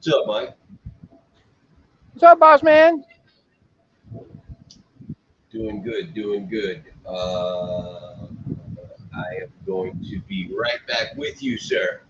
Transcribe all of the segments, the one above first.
What's up, Mike? What's up, boss man? Doing good, doing good. I am going to be right back with you, sir.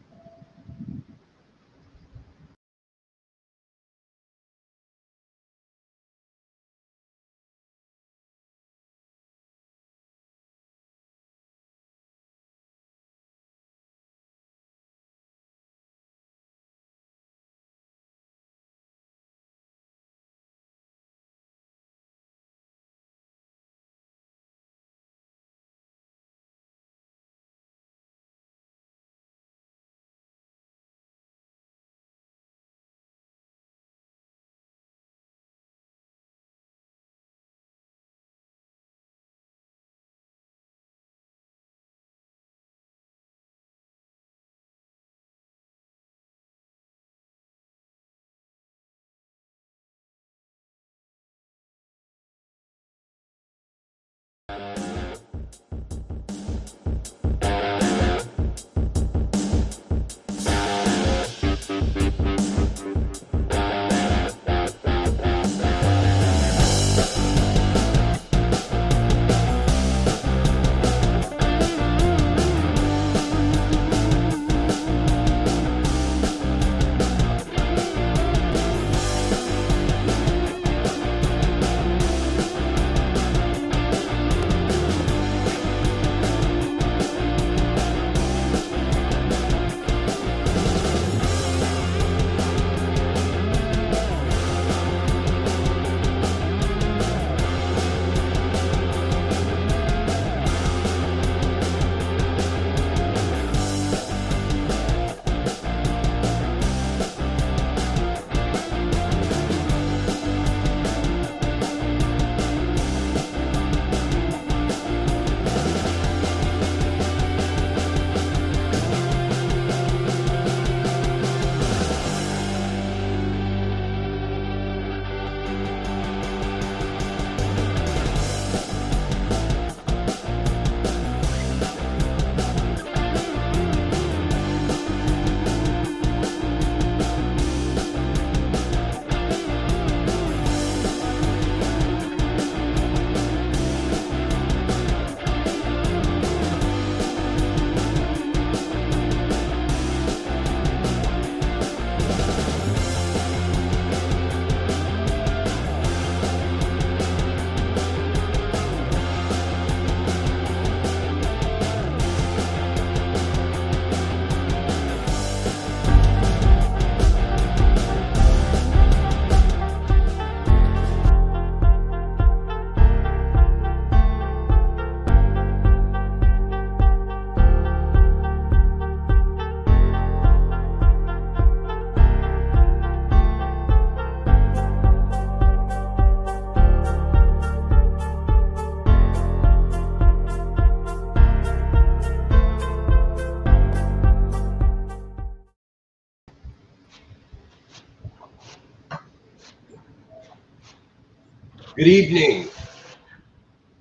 Good evening.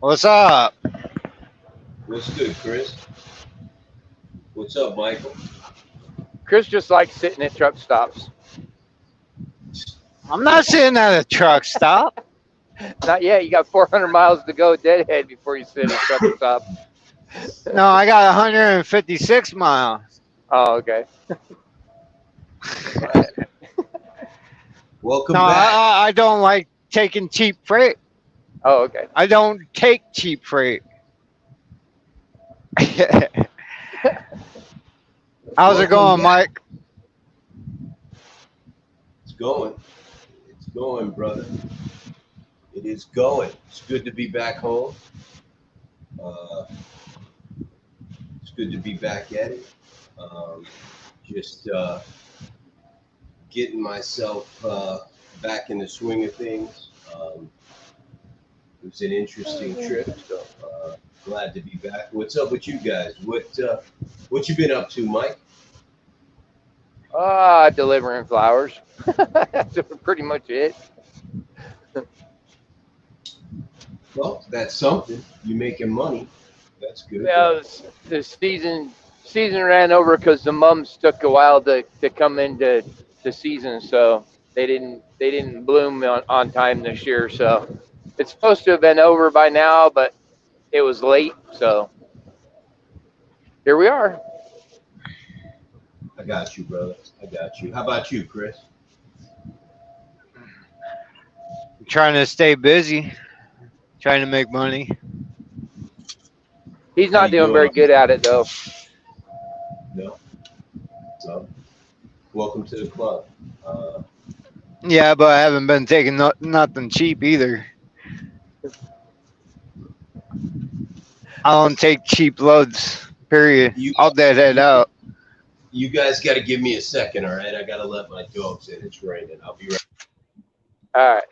What's up? What's good, Chris? What's up, Michael? Chris just likes sitting at truck stops. I'm not sitting at a truck stop. Not yet. You got 400 miles to go deadhead before you sit at a truck stop. No, I got 156 miles. Oh, okay. All right. Welcome No, back. I don't like taking cheap freight. Oh, okay. I don't take cheap freight. How's it Welcome going, back. Mike? It's going. It's going, brother. It is going. It's good to be back home. It's good to be back at it. Just getting myself back in the swing of things. It was an interesting trip, so glad to be back. What's up with you guys? What you been up to, Mike? Delivering flowers. That's pretty much it. Well, that's something. You making money. That's good. Well, the season ran over because the mums took a while to come in to the season, so they didn't bloom on time this year. So it's supposed to have been over by now, but it was late. So here we are. I got you, brother. I got you. How about you, Chris? Trying to stay busy, trying to make money. He's How not you doing very doing? good at it though. No. So, welcome to the club. Yeah, but I haven't been taking nothing cheap either. I don't take cheap loads. Period. You I'll deadhead out. you guys got to give me a second, all right? I got to let my dogs in. It's raining. I'll be right. All right.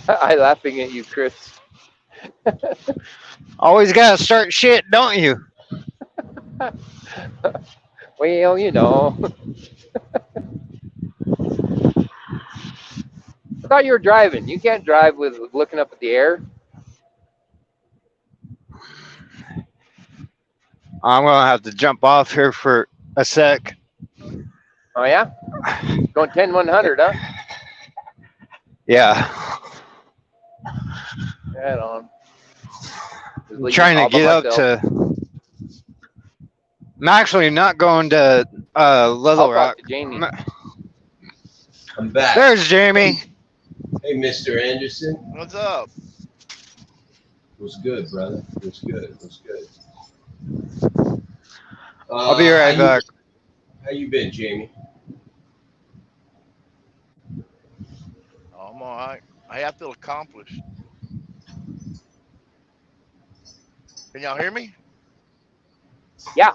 I laughing at you, Chris. Always gotta start shit, don't you? Well, you know. I thought you were driving. You can't drive with looking up at the air. I'm gonna have to jump off here for a sec. Oh yeah, going 10-100, huh? Yeah. Right on. Just I'm leave trying all to by get up myself. to. I'm actually not going to Little I'll Rock. talk to Jamie. I'm back. There's Jamie. Hey, Mr. Anderson. What's up? What's good, brother? What's good? What's good? I'll be right back. How you been, Jamie? Oh, I'm all right. I feel accomplished. Can y'all hear me? Yeah.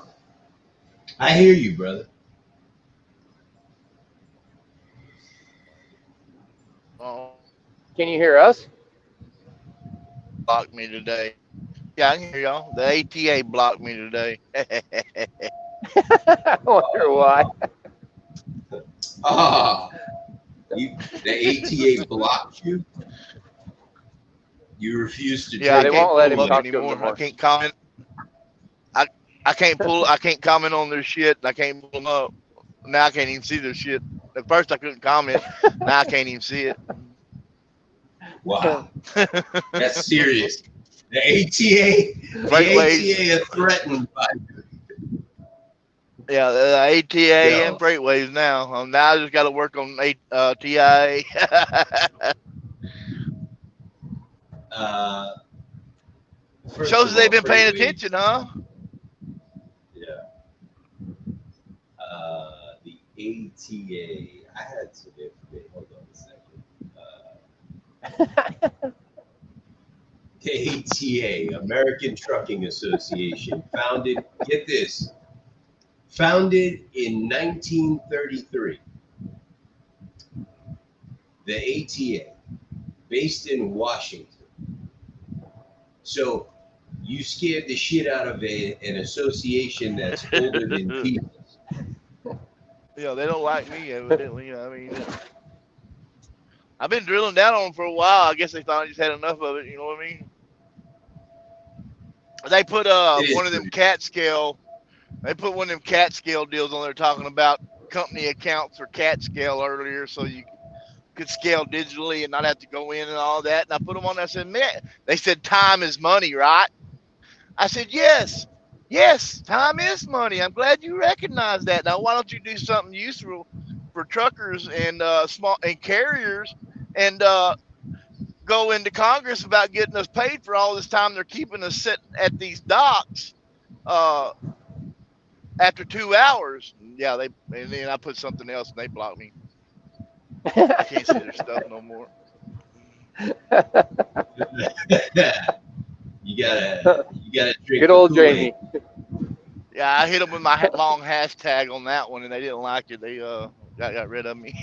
I hear you, brother. Oh, Can you hear us? blocked me today. Yeah, I can hear y'all. The ATA blocked me today. I wonder why. Ah, the ATA blocked you. You refused to Yeah, I they take can't won't let pull him them up talk to him no anymore. I more. can't comment. I can't pull. I can't comment on their shit. I can't pull them up. Now I can't even see their shit. At first I couldn't comment. Now I can't even see it. Wow, that's serious. The ATA, Freightways. the ATA are threatened by Yeah, the ATA Yo. and Freightways now. Now I just got to work on TIA. First Shows of they've all, been paying Freightways, attention, huh? Yeah. The ATA. I had some information. Hold on a second. The ATA, American Trucking Association, founded. Get this. Founded in 1933. The ATA, based in Washington. So you scared the shit out of an association that's older than Jesus. Yeah, they don't like me, evidently. I mean, I've been drilling down on them for a while. I guess they thought I just had enough of it. You know what I mean? They put It is one of them pretty- cat scale. They put one of them cat scale deals on there talking about company accounts for cat scale earlier, so you could scale digitally and not have to go in and all that. And I put them on there. I said, man, they said time is money, right? I said, yes, time is money. I'm glad you recognize that. Now, why don't you do something useful for truckers and small and carriers, and go into Congress about getting us paid for all this time they're keeping us sitting at these docks after 2 hours. Yeah, and then I put something else and they blocked me. I can't see their stuff no more. you gotta drink Good the old Kool-Aid. Jamie. Yeah, I hit them with my long hashtag on that one, and they didn't like it. They got rid of me.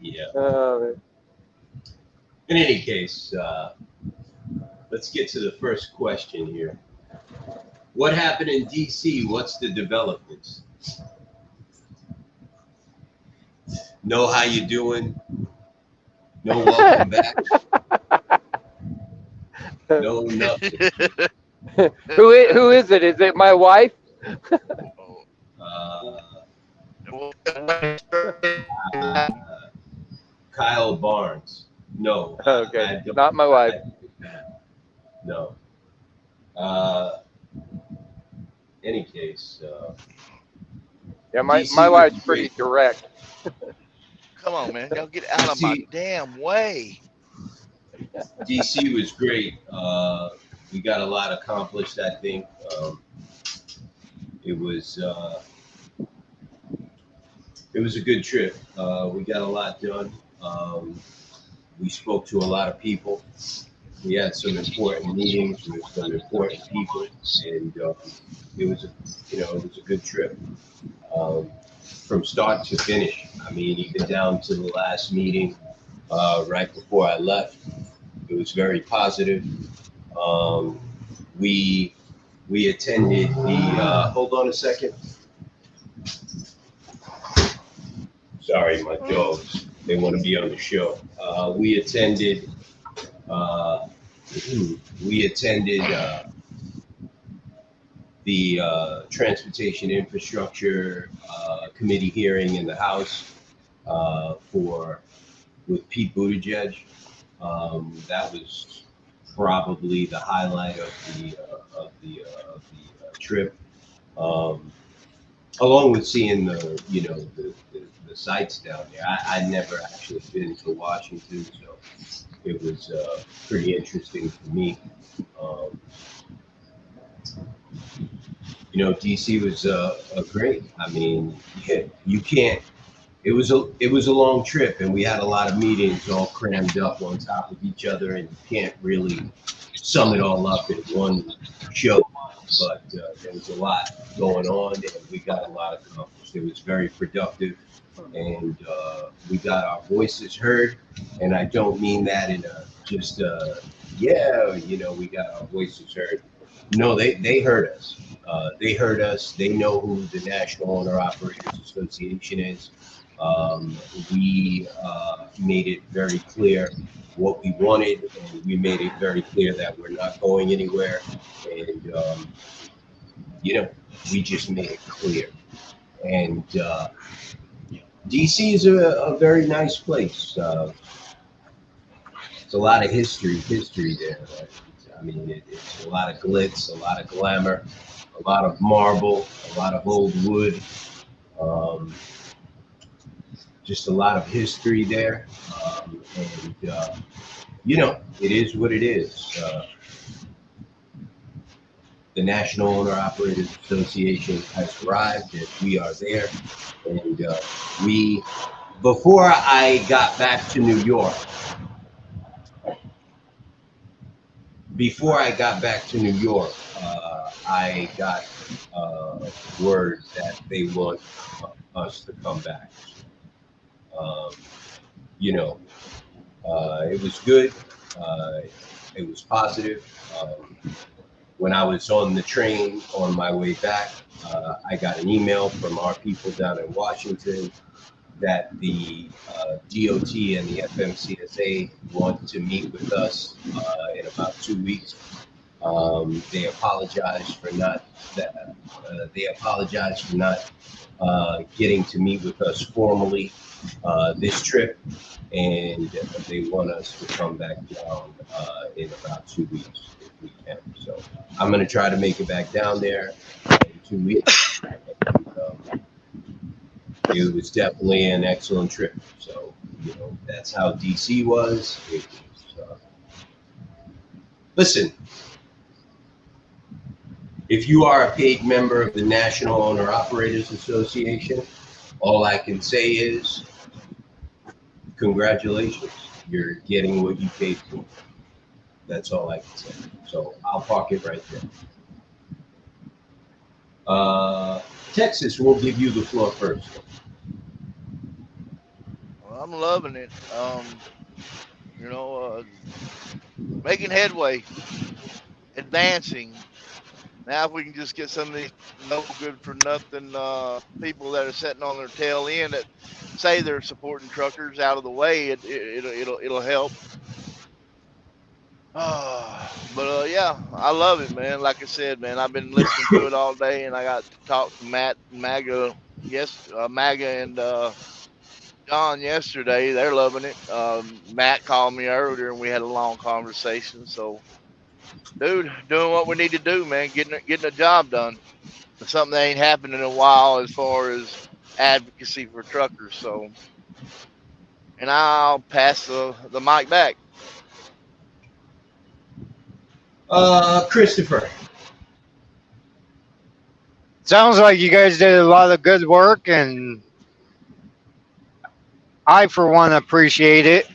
Yeah. Man. In any case, let's get to the first question here. What happened in DC? What's the developments? Know how you doing? No welcome back. No nothing. Who is it? Is it my wife? Oh. Uh, Kyle Barnes. No, Okay, I don't. not my wife. No. Uh, any case, Yeah, my DC was wife's pretty great. direct. Come on, man. Y'all get out of my DC damn way. DC was great. We got a lot accomplished. I think it was it was a good trip. We got a lot done. We spoke to a lot of people. We had some important meetings with some important people, and it was a it was a good trip from start to finish. I mean, even down to the last meeting right before I left, it was very positive. Um, we we attended the. Hold on a second. Sorry, my dogs. They want to be on the show. We attended. Uh, we attended the Transportation Infrastructure Committee hearing in the House for with Pete Buttigieg. That was probably the highlight of the trip. Um, Along with seeing the sights down there. I never actually been to Washington, so it was pretty interesting for me. Um, DC was great. I mean, you can't. It was a long trip, and we had a lot of meetings all crammed up on top of each other, and you can't really sum it all up in one show. But there was a lot going on, and we got a lot accomplished. It was very productive, and we got our voices heard. And I don't mean that in a just yeah, we got our voices heard. No, they heard us. They heard us. They know who the National Owner Operators Association is. We made it very clear what we wanted, and we made it very clear that we're not going anywhere. And you know, we just made it clear. And DC is a very nice place. It's a lot of history there. I mean, it's a lot of glitz, a lot of glamour, a lot of marble, a lot of old wood. Um, just a lot of history there. And it is what it is. The National Owner Operators Association has arrived, and we are there. And before I got back to New York, I got word that they want us to come back. Um, it was good. It was positive. When I was on the train on my way back, I got an email from our people down in Washington that the DOT and the FMCSA want to meet with us in about 2 weeks. They apologize for not getting to meet with us formally this trip, and they want us to come back down in about 2 weeks if we can. So I'm going to try to make it back down there in 2 weeks. And, it was definitely an excellent trip. So that's how DC was. Listen, if you are a paid member of the National Owner Operators Association, all I can say is congratulations. You're getting what you paid for. That's all I can say. So I'll park it right there. Texas, we'll give you the floor first. Well, I'm loving it. Making headway, advancing. Now, if we can just get some of these no good for nothing people that are sitting on their tail end that say they're supporting truckers out of the way, it'll help. But yeah, I love it, man. Like I said, man, I've been listening to it all day, and I got to talk to Matt and Maga. Yes, Maga and John yesterday. They're loving it. Matt called me earlier, and we had a long conversation. So, dude, doing what we need to do, man. Getting a job done. It's something that ain't happened in a while as far as advocacy for truckers. So, and I'll pass the mic back. Christopher. Sounds like you guys did a lot of good work, and I, for one, appreciate it.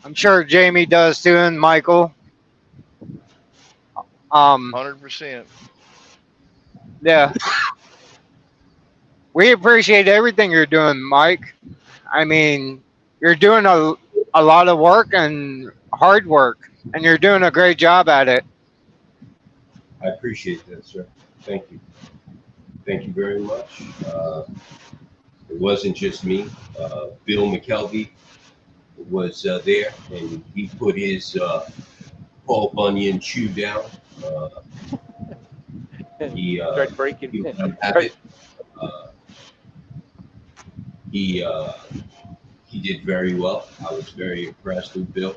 I'm sure Jamie does too, and Michael. 100%. Yeah. We appreciate everything you're doing, Mike. I mean, you're doing a lot of work and hard work, and you're doing a great job at it. I appreciate that, sir. Thank you. Thank you very much. It wasn't just me. Bill McKelvey was there, and he put his Paul Bunyan shoe down. He Start breaking. he let him have it. He did very well. I was very impressed with Bill.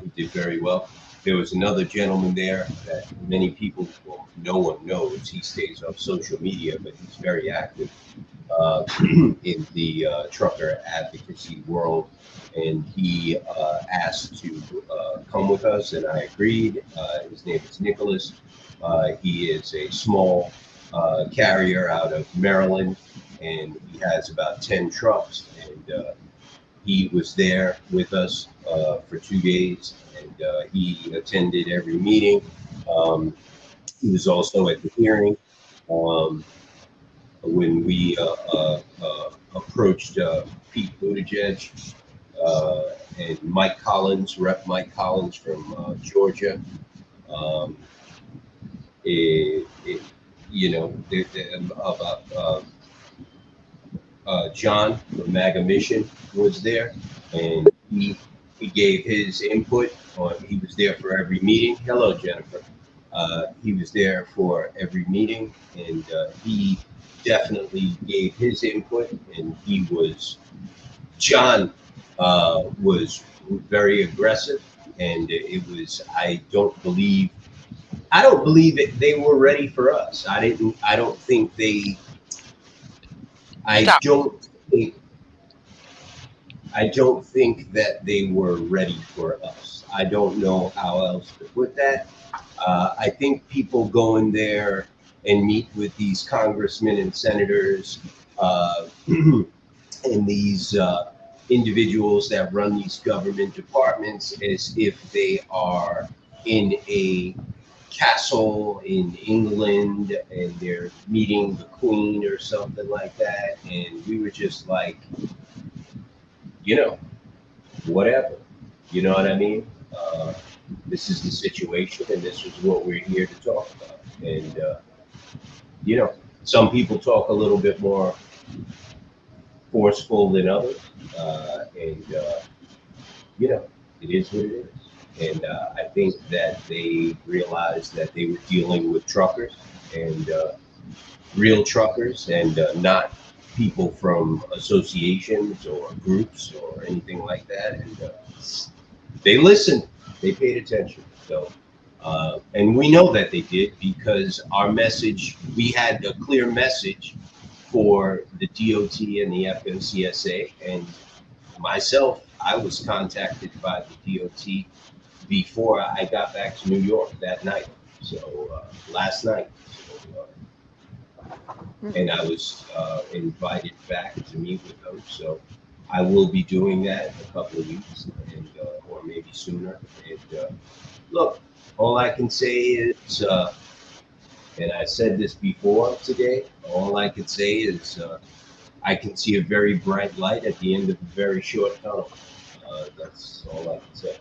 He did very well. There was another gentleman there that many people, well, no one knows. He stays on social media, but he's very active in the trucker advocacy world. And he asked to come with us, and I agreed. His name is Nicholas. He is a small carrier out of Maryland, and he has about 10 trucks. And he was there with us for 2 days, and he attended every meeting. He was also at the hearing when we approached Pete Buttigieg and Mike Collins, Rep. Mike Collins from Georgia. John from MAGA Mission was there, and he gave his input on. He was there for every meeting. Hello, Jennifer. He was there for every meeting, and he definitely gave his input. And John was very aggressive, and it was. I don't believe they were ready for us. I don't think they. I don't think that they were ready for us. I don't know how else to put that. I think people go in there and meet with these congressmen and senators and these individuals that run these government departments as if they are in a castle in England and they're meeting the Queen or something like that. And we were just like, whatever. You know what I mean? This is the situation, and this is what we're here to talk about. And, some people talk a little bit more forceful than others. And it is what it is. And I think that they realized that they were dealing with truckers and real truckers and not people from associations or groups or anything like that. And they listened, they paid attention. So, and we know that they did because our message, we had a clear message for the DOT and the FMCSA. And myself, I was contacted by the DOT before I got back to New York that night. So last night. And I was invited back to meet with them. So I will be doing that in a couple of weeks, and or maybe sooner. And look, all I can say is, and I said this before today, all I can say is I can see a very bright light at the end of a very short tunnel. That's all I can say.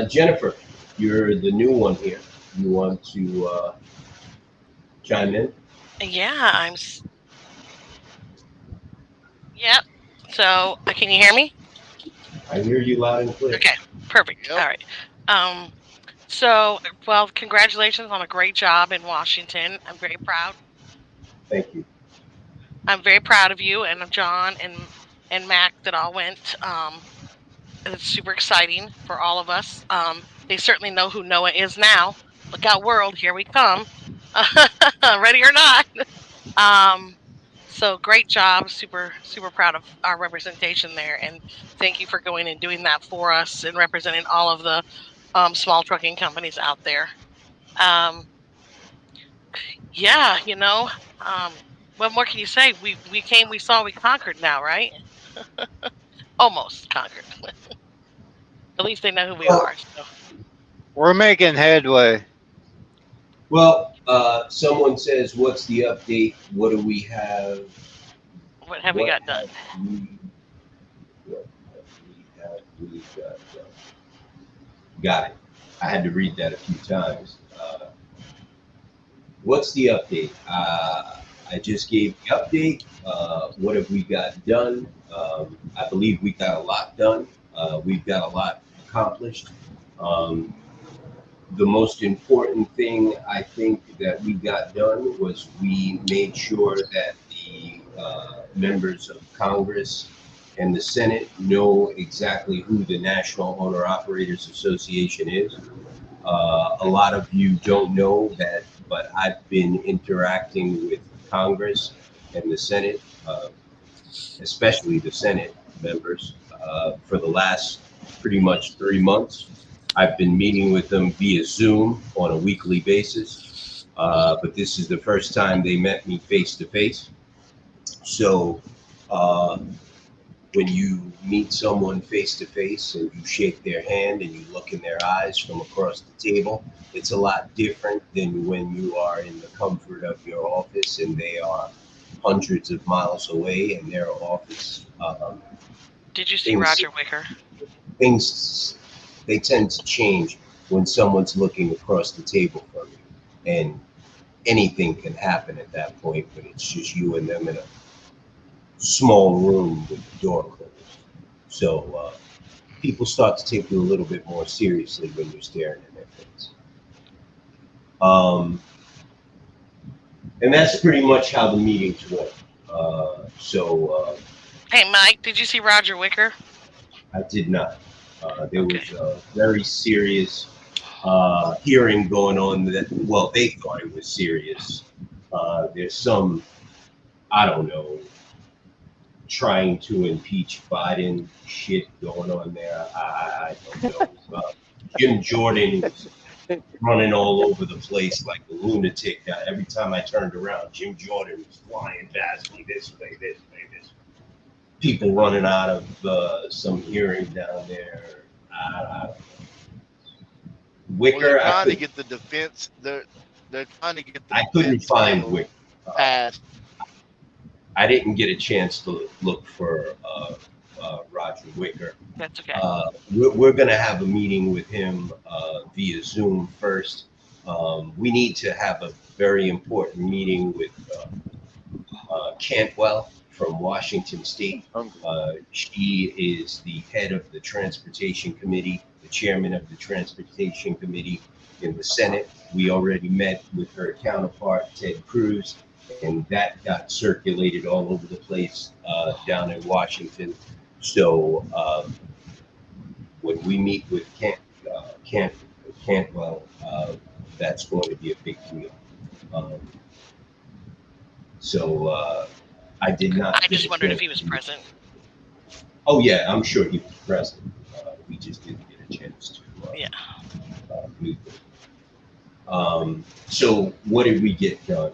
Jennifer, you're the new one here. You want to chime in? Yeah, Yep. So, can you hear me? I hear you loud and clear. Okay, perfect. Yep. All right. Um, so, well, congratulations on a great job in Washington. I'm very proud. Thank you. I'm very proud of you and of John and Mac that all went. It's super exciting for all of us. They certainly know who Noah is now. Look out, world! Here we come. Ready or not. Um, so great job. Super proud of our representation there, and thank you for going and doing that for us and representing all of the small trucking companies out there. Um, yeah, what more can you say? We came, we saw, we conquered. Now, right? Almost conquered. At least they know who we are. So. We're making headway. Well, someone says, "What's the update? What do we have? What have we got done? What have we got done?" Got it. I had to read that a few times. What's the update? I just gave the update. What have we got done? I believe we got a lot done. We've got a lot accomplished. Um, the most important thing I think that we got done was we made sure that the members of Congress and the Senate know exactly who the National Owner Operators Association is. A lot of you don't know that, but I've been interacting with Congress and the Senate, especially the Senate members, for the last pretty much 3 months. I've been meeting with them via Zoom on a weekly basis, but this is the first time they met me face to face. So when you meet someone face to face and you shake their hand and you look in their eyes from across the table, it's a lot different than when you are in the comfort of your office and they are hundreds of miles away in their office. Did you see Roger Wicker? Things, they tend to change when someone's looking across the table from you, and anything can happen at that point, but it's just you and them in a small room with the door closed. So people start to take you a little bit more seriously when you're staring in their face. And that's pretty much how the meetings went. Hey, Mike, did you see Roger Wicker? I did not. There was a very serious hearing going on that, well, they thought it was serious. There's some, I don't know, trying to impeach Biden shit going on there. I don't know. Jim Jordan is running all over the place like a lunatic. Every time I turned around, Jim Jordan was flying past me this way, this way, this way. People running out of some hearing down there. I don't know. Wicker, they're trying to get the defense. They're trying to get the I couldn't find Wicker. Passed. I didn't get a chance to look for Roger Wicker. That's okay. We're going to have a meeting with him via Zoom first. We need to have a very important meeting with Cantwell from Washington State. She is the head of the Transportation Committee, the chairman of the Transportation Committee in the Senate. We already met with her counterpart, Ted Cruz, and that got circulated all over the place down in Washington. So when we meet with Cantwell, that's going to be a big deal. I did not. I just wondered if he was present. Oh yeah, I'm sure he was present. We just didn't get a chance to meet him. So what did we get done?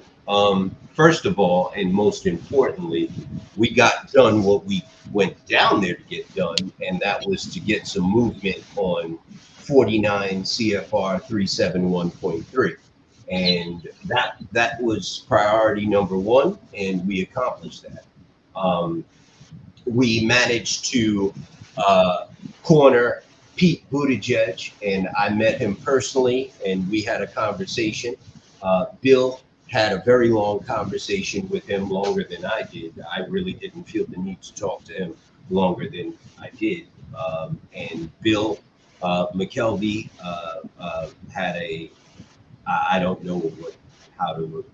First of all, and most importantly, we got done what we went down there to get done, and that was to get some movement on 49 CFR 371.3. And that was priority number one, and we accomplished that. We managed to corner Pete Buttigieg, and I met him personally, and we had a conversation. Bill had a very long conversation with him, longer than I did. I really didn't feel the need to talk to him longer than I did. And Bill McKelvey had I don't know how to,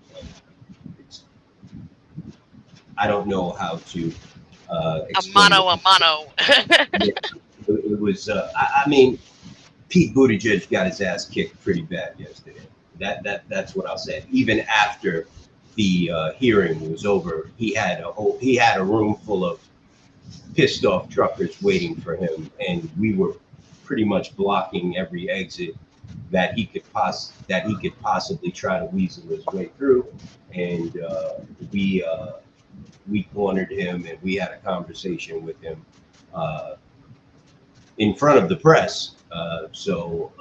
I don't know how to A explain mono, it. a mono. Yeah, it was, I mean, Pete Buttigieg got his ass kicked pretty bad yesterday. That's what I'll say. Even after the hearing was over, he had a room full of pissed off truckers waiting for him, and we were pretty much blocking every exit that he could possibly try to weasel his way through, and we cornered him, and we had a conversation with him in front of the press. So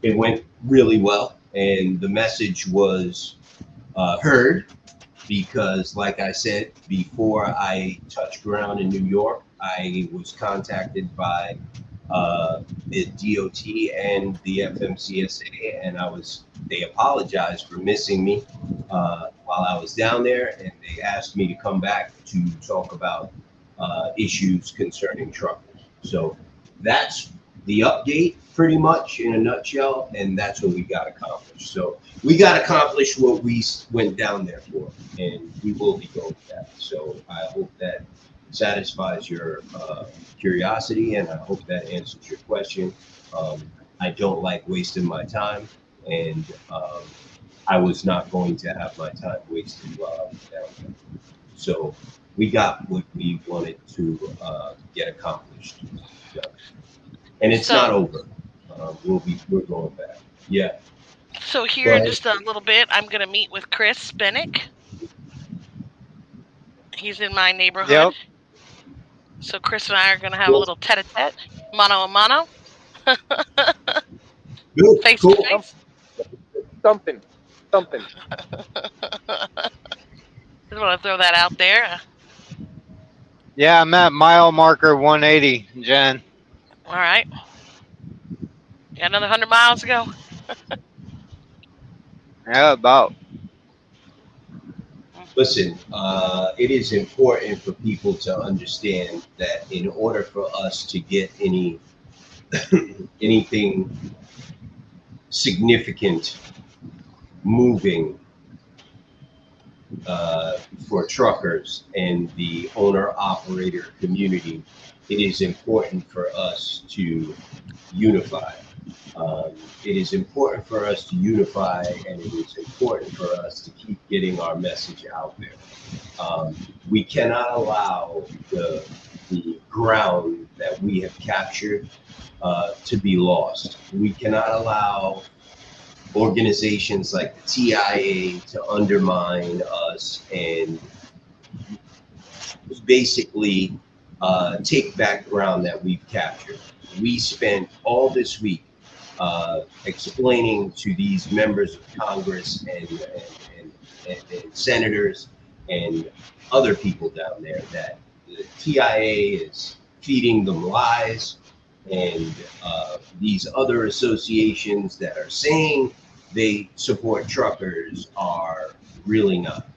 it went really well, and the message was heard, because, like I said, before I touched ground in New York, I was contacted by the DOT and the FMCSA, and they apologized for missing me while I was down there, and they asked me to come back to talk about issues concerning truckers. So that's the update, pretty much in a nutshell, and that's what we got accomplished. So we got accomplished what we went down there for, and we will be going with that. So I hope that satisfies your curiosity, and I hope that answers your question. I don't like wasting my time, and I was not going to have my time wasted while I was down there. So we got what we wanted to get accomplished. So, and it's not over. We're going back. Yeah. So here in just a little bit, I'm going to meet with Chris Bennick. He's in my neighborhood. Yep. So Chris and I are going to have a little tete-a-tete, mano-a-mano. Good. Face Cool. to face. Something. Just want to throw that out there. Yeah, I'm at mile marker 180, Jen. All right. Got another 100 miles to go. Yeah, about. Listen, it is important for people to understand that in order for us to get anything significant moving for truckers and the owner-operator community, it is important for us to unify. It is important for us to unify, and it is important for us to keep getting our message out there. We cannot allow the ground that we have captured to be lost. We cannot allow organizations like the TIA to undermine us and basically take back ground that we've captured. We spent all this week explaining to these members of Congress and senators and other people down there that the TIA is feeding them lies, and these other associations that are saying they support truckers are really not.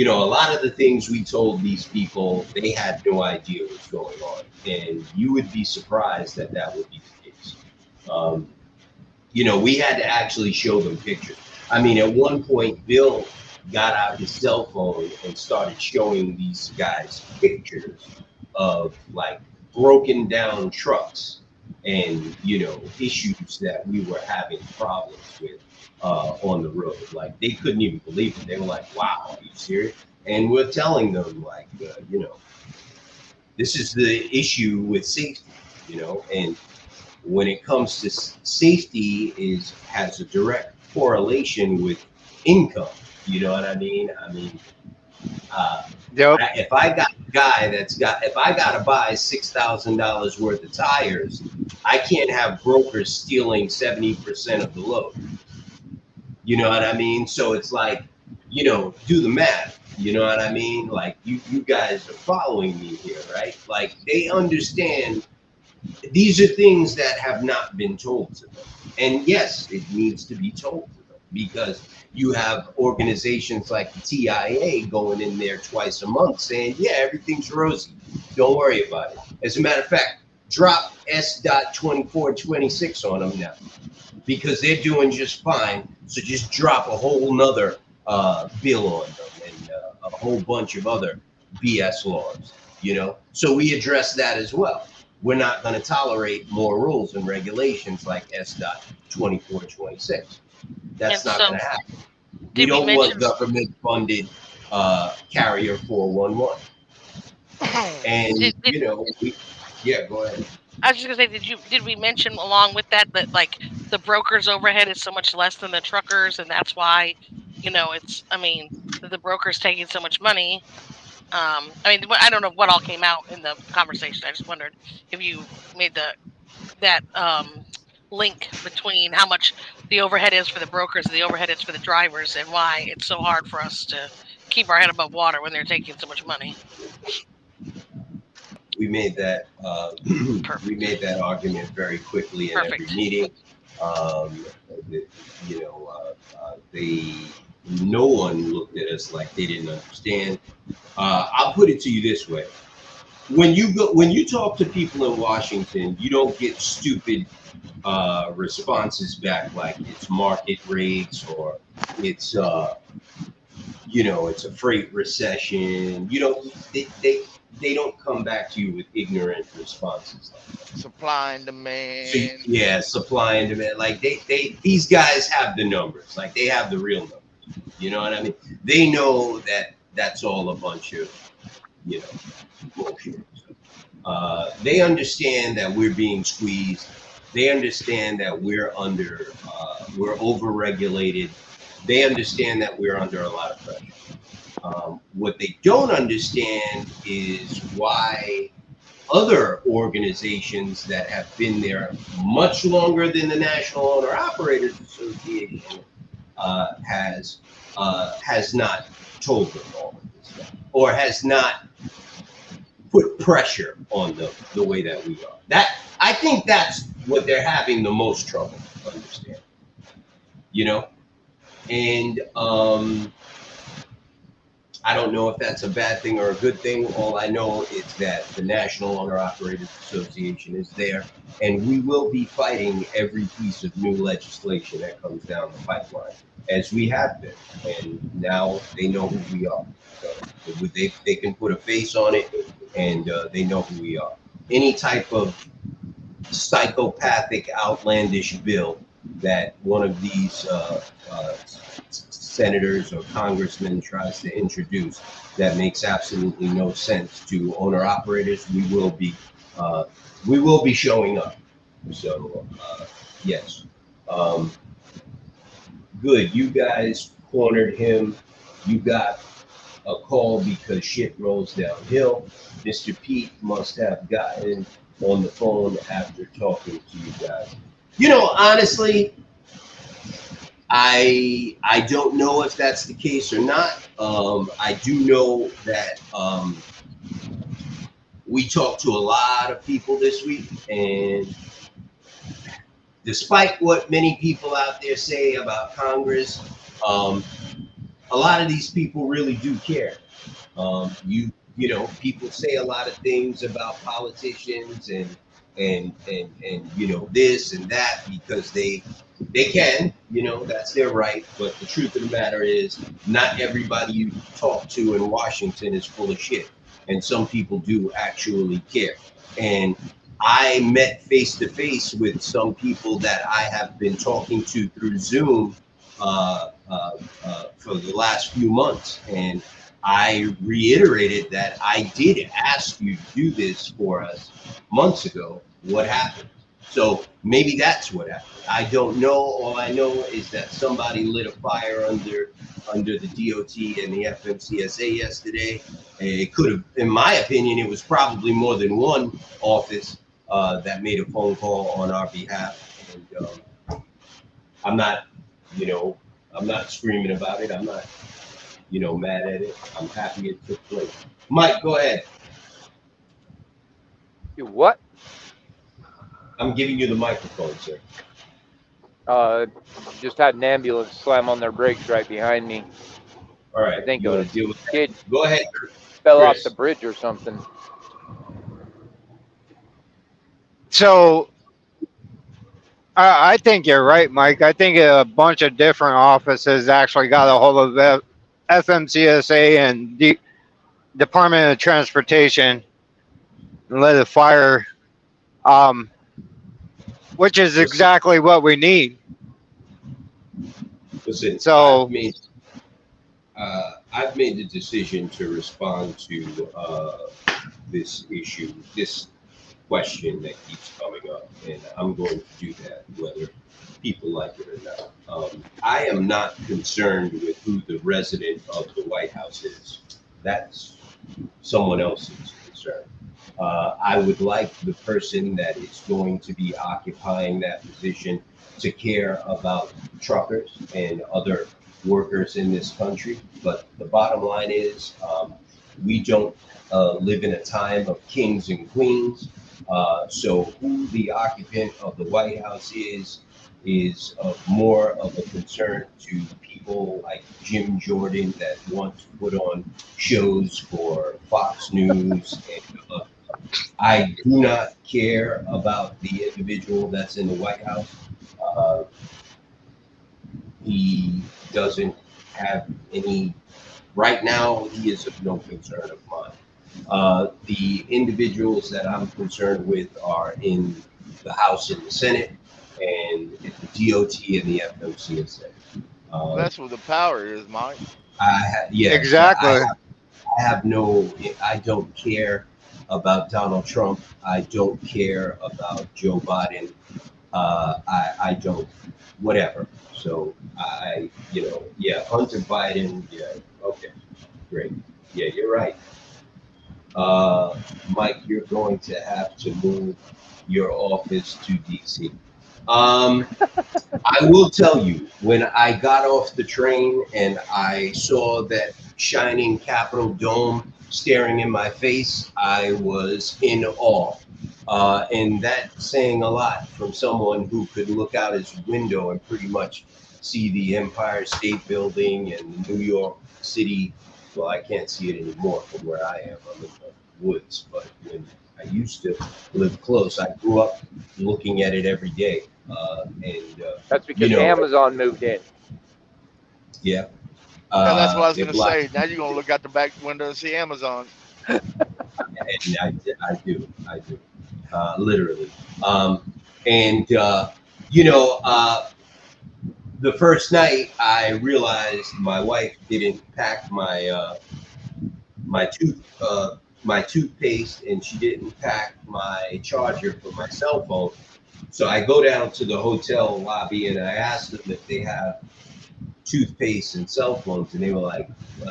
A lot of the things we told these people, they had no idea what's going on, and you would be surprised that would be the case. We had to actually show them pictures. I mean, at one point, Bill got out his cell phone and started showing these guys pictures of like broken down trucks and, issues that we were having problems with on the road. Like, they couldn't even believe it. They were like, wow, are you serious? And we're telling them, like, this is the issue with safety, and when it comes to safety has a direct correlation with income. You know what I mean? Yep. If I got a guy if I got to buy $6,000 worth of tires, I can't have brokers stealing 70% of the load. You know what I mean? So it's like, do the math. You know what I mean? Like, you guys are following me here, right? Like, they understand these are things that have not been told to them. And yes, it needs to be told to them. because you have organizations like the TIA going in there twice a month saying, yeah, everything's rosy. Don't worry about it. As a matter of fact, drop S.2426 on them now because they're doing just fine. So just drop a whole nother bill on them and a whole bunch of other BS laws, So we address that as well. We're not going to tolerate more rules and regulations like S.2426. That's And not so, going to happen. We did we don't want mention? government-funded carrier 411. And yeah, go ahead. I was just gonna say, did we mention along with that like the brokers' overhead is so much less than the truckers, and that's why, the brokers taking so much money. I don't know what all came out in the conversation. I just wondered if you made that link between how much the overhead is for the brokers and the overhead is for the drivers, and why it's so hard for us to keep our head above water when they're taking so much money. We made that argument very quickly in every meeting. No one looked at us like they didn't understand. I'll put it to you this way: when you talk to people in Washington, you don't get stupid responses back like it's market rates or it's it's a freight recession. They don't come back to you with ignorant responses like that. Supply and demand. So, yeah, supply and demand. Like these guys have the numbers. Like they have the real numbers. You know what I mean? They know that that's all a bunch of, bullshit. They understand that we're being squeezed. They understand that we're over-regulated. They understand that we're under a lot of pressure. What they don't understand is why other organizations that have been there much longer than the National Owner Operators Association has not told them all of this stuff, or has not put pressure on them the way that we are. I think that's what they're having the most trouble understanding. And I don't know if that's a bad thing or a good thing. All I know is that the National Owner Operators Association is there, and we will be fighting every piece of new legislation that comes down the pipeline, as we have been. And now they know who we are. So they can put a face on it, and they know who we are. Any type of psychopathic, outlandish bill that one of these senators or congressmen tries to introduce that makes absolutely no sense to owner operators, we will be showing up. So yes, good. You guys cornered him. You got a call because shit rolls downhill. Mr. Pete must have gotten on the phone after talking to you guys. Honestly, I don't know if that's the case or not. I do know that we talked to a lot of people this week, and despite what many people out there say about Congress, a lot of these people really do care. People say a lot of things about politicians and this and that because they can, that's their right. But the truth of the matter is, not everybody you talk to in Washington is full of shit, and some people do actually care. And I met face to face with some people that I have been talking to through Zoom for the last few months, and I reiterated that I did ask you to do this for us months ago. What happened? So maybe that's what happened. I don't know. All I know is that somebody lit a fire under the DOT and the FMCSA yesterday. It could have, in my opinion, it was probably more than one office that made a phone call on our behalf. And I'm not screaming about it. I'm not, mad at it. I'm happy it took place. Mike, go ahead. You what? I'm giving you the microphone, sir. Uh, just had an ambulance slam on their brakes right behind me. All I right, think you a want to deal with that? kid Go ahead, fell off the Chris. bridge or something. So I think you're right, Mike. I think a bunch of different offices actually got a hold of FMCSA and the Department of Transportation and lit a fire, um, which is Listen, exactly what we need. listen. So I've made the decision to respond to this issue, this question that keeps coming up, and I'm going to do that whether people like it or not. I am not concerned with who the resident of the White House is. That's someone else's concern. I would like the person that is going to be occupying that position to care about truckers and other workers in this country. But the bottom line is, we don't live in a time of kings and queens. So who the occupant of the White House is of more of a concern to people like Jim Jordan that want to put on shows for Fox News. And I do not care about the individual that's in the White House. Uh, he doesn't have any, right now, he is of no concern of mine. The individuals that I'm concerned with are in the House and the Senate and the DOT and the FMCSA. That's where the power is, Mike. Yeah, but exactly. I have no, I don't care about Donald Trump. I don't care about Joe Biden. I don't, whatever. So yeah, Hunter Biden. Yeah, okay, great. Yeah, you're right. Mike, you're going to have to move your office to DC. Um, I will tell you, when I got off the train and I saw that shining Capitol dome staring in my face, I was in awe. And that's saying a lot from someone who could look out his window and pretty much see the Empire State Building and New York City. Well, I can't see it anymore from where I am. I'm in the woods, but when I used to live close, I grew up looking at it every day. That's You because know, Amazon moved in. yeah. Yeah, that's what I was They gonna blocked, say. Now you're gonna look out the back window and see Amazon. and I do, literally. And the first night I realized my wife didn't pack my toothpaste, and she didn't pack my charger for my cell phone. So I go down to the hotel lobby and I asked them if they have toothpaste and cell phones, and they were like,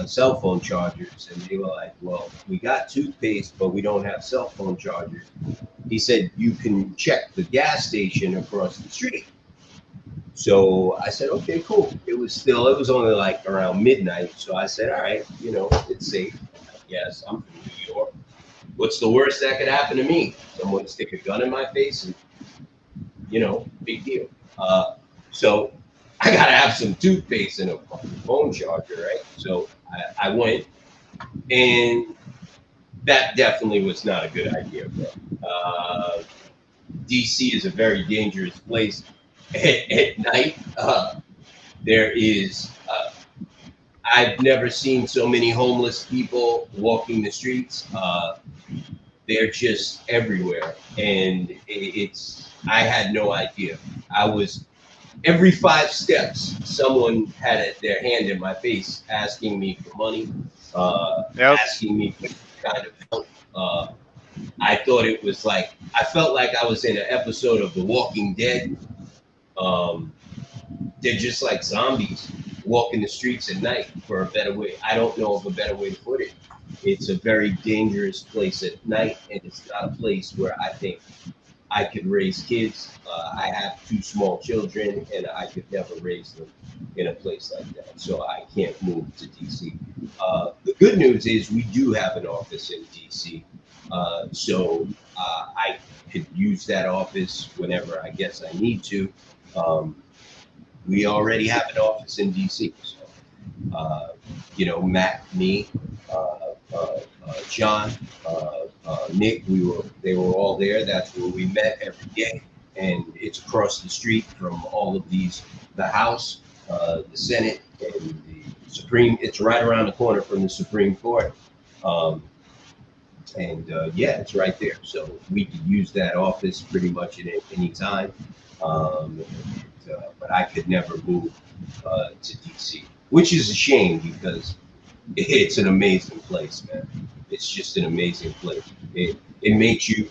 cell phone chargers, and they were like, well, we got toothpaste, but we don't have cell phone chargers. He said, you can check the gas station across the street. So I said, okay, cool. It was only like around midnight. So I said, all right, it's safe. Yes, I'm from New York. What's the worst that could happen to me? Someone stick a gun in my face and, big deal. So I got to have some toothpaste and a phone charger, right? So I went, and that definitely was not a good idea, bro. DC is a very dangerous place at night. There is, I've never seen so many homeless people walking the streets. They're just everywhere. And I had no idea. Every 5 steps, someone had their hand in my face asking me for money, Yep. asking me for kind of help. I felt like I was in an episode of The Walking Dead. They're just like zombies walking the streets at night, for a better way. I don't know of a better way to put it. It's a very dangerous place at night, and it's not a place where I think I could raise kids. I have 2 small children, and I could never raise them in a place like that. So I can't move to DC. The good news is we do have an office in DC. So I could use that office whenever I guess I need to. we already have an office in DC. So, Matt, me, John, Nick, they were all there. That's where we met every day. And it's across the street from all of the House, the Senate, and the Supreme. It's right around the corner from the Supreme Court. It's right there. So we could use that office pretty much at any time. But I could never move to DC, which is a shame because it's an amazing place, man. It's just an amazing place. It makes you.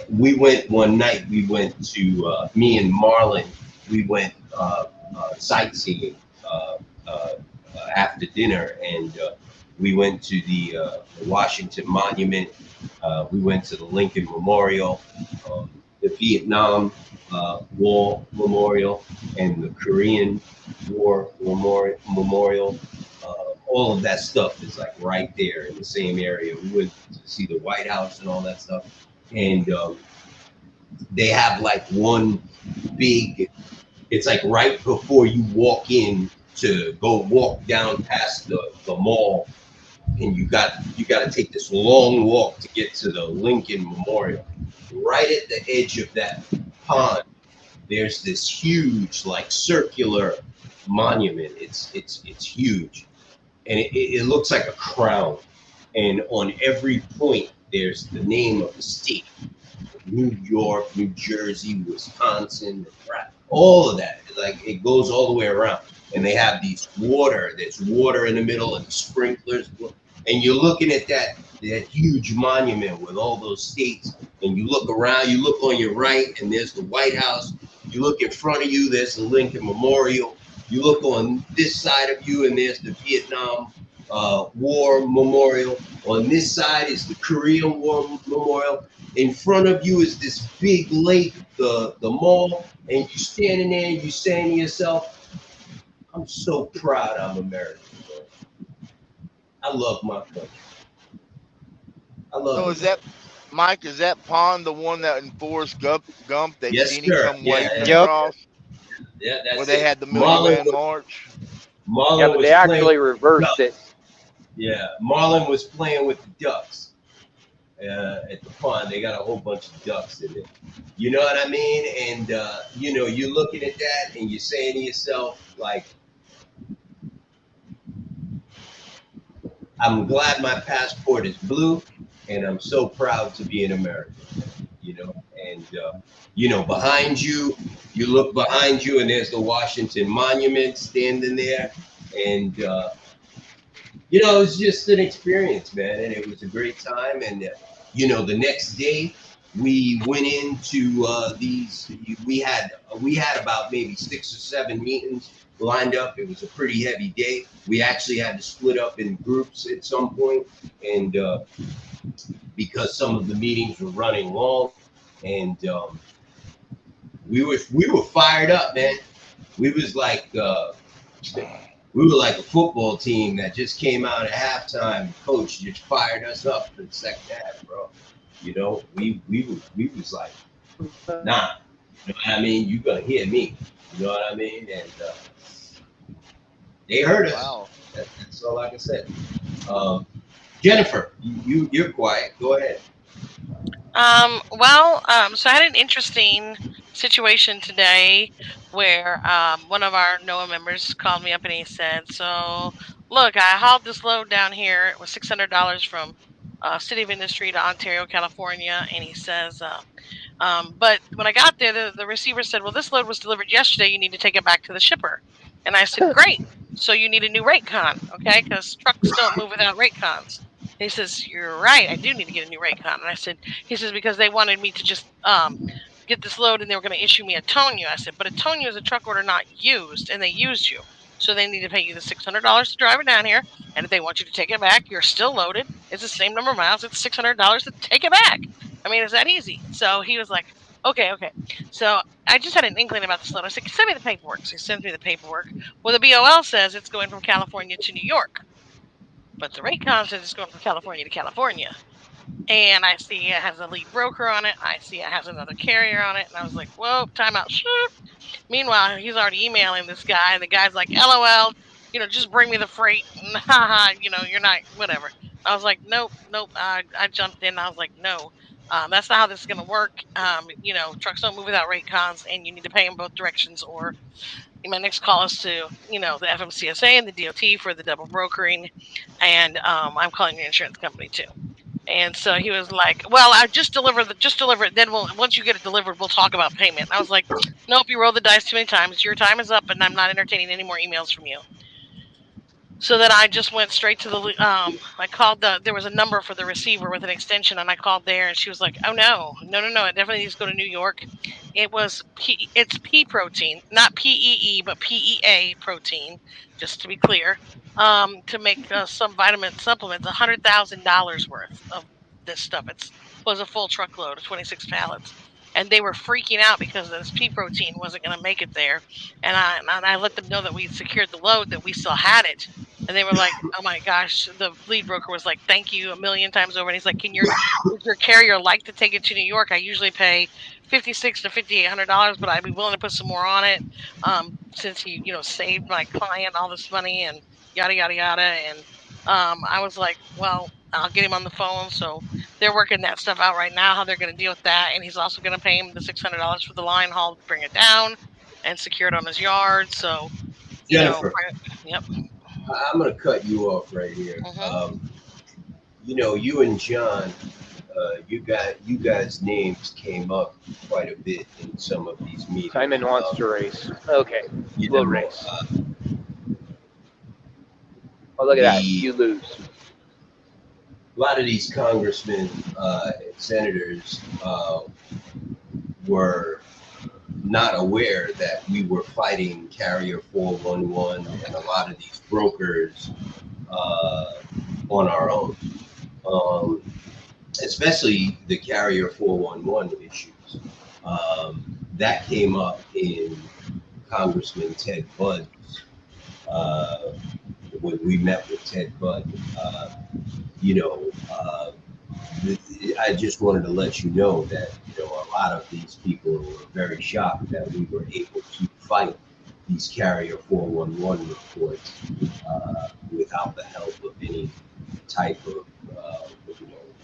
We went one night. We went to me and Marlon. We went sightseeing after dinner, and we went to the Washington Monument. We went to the Lincoln Memorial, the Vietnam War Memorial, and the Korean War Memorial. All of that stuff is like right there in the same area. We went to see the White House and all that stuff. And they have like one big, it's like right before you walk in to go walk down past the mall, and you got to take this long walk to get to the Lincoln Memorial. Right at the edge of that pond, there's this huge like circular monument. It's huge, and it looks like a crown. And on every point, there's the name of the state: New York, New Jersey, Wisconsin, all of that. Like it goes all the way around. And they have these there's water in the middle and sprinklers. And you're looking at that huge monument with all those states. And you look around, you look on your right, and there's the White House. You look in front of you, there's the Lincoln Memorial. You look on this side of you, and there's the Vietnam War Memorial. On this side is the Korean War Memorial. In front of you is this big lake, the mall. And you're standing there, and you're saying to yourself, I'm so proud I'm American. Bro. I love my country. So is that, Mike, is that pond the one that in Forrest Gump that Yes, Genie sir. come Yeah, waving yeah. across? Yeah, that's Where they it. had the Million Man March? Marlon Yeah, but was they actually playing, reversed it. yeah, Marlon was playing with the ducks at the pond. They got a whole bunch of ducks in it. You know what I mean? And, you're looking at that and you're saying to yourself, like, I'm glad my passport is blue, and I'm so proud to be an American, And, behind you, you look behind you, and there's the Washington Monument standing there. And, it was just an experience, man, and it was a great time. And, the next day, we went into we had about maybe 6 or 7 meetings lined up. It was a pretty heavy day. We actually had to split up in groups at some point, and because some of the meetings were running long, and we were fired up, man. We was like we were like a football team that just came out at halftime. Coach just fired us up for the second half, bro. We was like, nah, you know what I mean? You're gonna hear me. You know what I mean? And they heard us. Wow. That's all I can say. Jennifer, you're quiet. Go ahead. So I had an interesting situation today where one of our NOAA members called me up and he said, so look, I hauled this load down here. It was $600 from City of Industry to Ontario, California. And he says, but when I got there, the receiver said, well, this load was delivered yesterday. You need to take it back to the shipper. And I said, great. So you need a new rate con, okay? Because trucks don't move without rate cons. He says, you're right. I do need to get a new rate con. And he says, because they wanted me to just get this load and they were going to issue me a Tonyu. I said, but a Tonyu is a truck order not used, and they used you. So they need to pay you the $600 to drive it down here. And if they want you to take it back, you're still loaded. It's the same number of miles. It's $600 to take it back. I mean, it's that easy. So he was like, okay. So I just had an inkling about this load. I said, send me the paperwork. So he sends me the paperwork. Well, the BOL says it's going from California to New York. But the rate con says it's going from California to California. and I see it has a lead broker on it. I see it has another carrier on it, and I was like, "Whoa, timeout!" Meanwhile, he's already emailing this guy, and the guy's like, "LOL, just bring me the freight." Haha, you're not whatever. I was like, "Nope, nope." I jumped in. I was like, "No, that's not how this is gonna work. Trucks don't move without rate cons, and you need to pay in both directions, or my next call is to, the FMCSA and the DOT for the double brokering, and I'm calling your insurance company too." And so he was like, "Well, I just deliver it. Then once you get it delivered, we'll talk about payment." I was like, "Nope, you rolled the dice too many times. Your time is up, and I'm not entertaining any more emails from you." So then I just went straight to I called there was a number for the receiver with an extension, and I called there, and she was like, "Oh no, no, no, no, it definitely needs to go to New York." It's pea protein, not PEE, but PEA protein, just to be clear, to make some vitamin supplements, $100,000 worth of this stuff. Was a full truckload of 26 pallets. And they were freaking out because this pea protein wasn't going to make it there. And I let them know that we secured the load, that we still had it. And they were like, "Oh my gosh!" The lead broker was like, "Thank you a million times over." And he's like, "Would your carrier like to take it to New York? I usually pay $5,600 to $5,800, but I'd be willing to put some more on it, since he, saved my client all this money and yada yada yada." And I was like, "Well, I'll get him on the phone." So they're working that stuff out right now, how they're going to deal with that. And he's also going to pay him the $600 for the line haul to bring it down and secure it on his yard. So, Jennifer, yep. I'm going to cut you off right here. Mm-hmm. You and John, you guys' names came up quite a bit in some of these meetings. Simon wants to race. Okay, we'll race. Oh, look at that. You lose. A lot of these congressmen and senators were not aware that we were fighting Carrier 411 and a lot of these brokers on our own, especially the Carrier 411 issues. That came up in Congressman Ted Budd's when we met with Ted Budd. I just wanted to let you know that a lot of these people were very shocked that we were able to fight these Carrier 411 reports without the help of any type of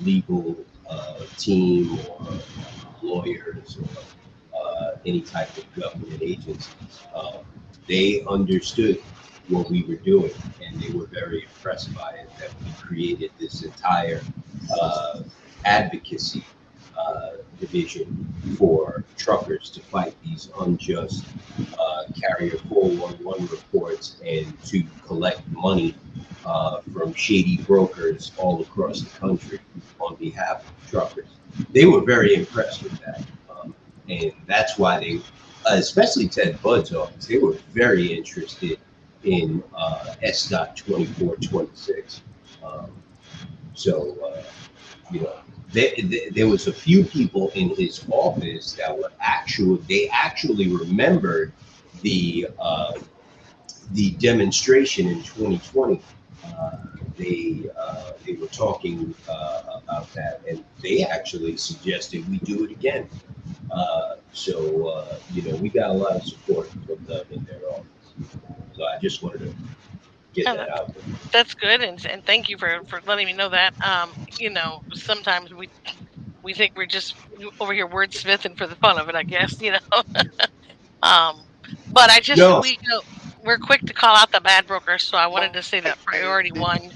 legal team or lawyers or any type of government agencies. They understood what we were doing, and they were very impressed by it, that we created this entire advocacy division for truckers to fight these unjust Carrier 411 reports and to collect money from shady brokers all across the country on behalf of truckers. They were very impressed with that. And that's why they, especially Ted Budd's office, they were very interested in SDOT 2426. There was a few people in his office that were actually remembered the demonstration in 2020. They were talking about that, and they actually suggested we do it again. We got a lot of support from them in their office. So I just wanted to get that out there. That's good, and thank you for letting me know that. Sometimes we think we're just over here wordsmithing for the fun of it, I guess. But we're quick to call out the bad brokers, so I wanted to say that priority one.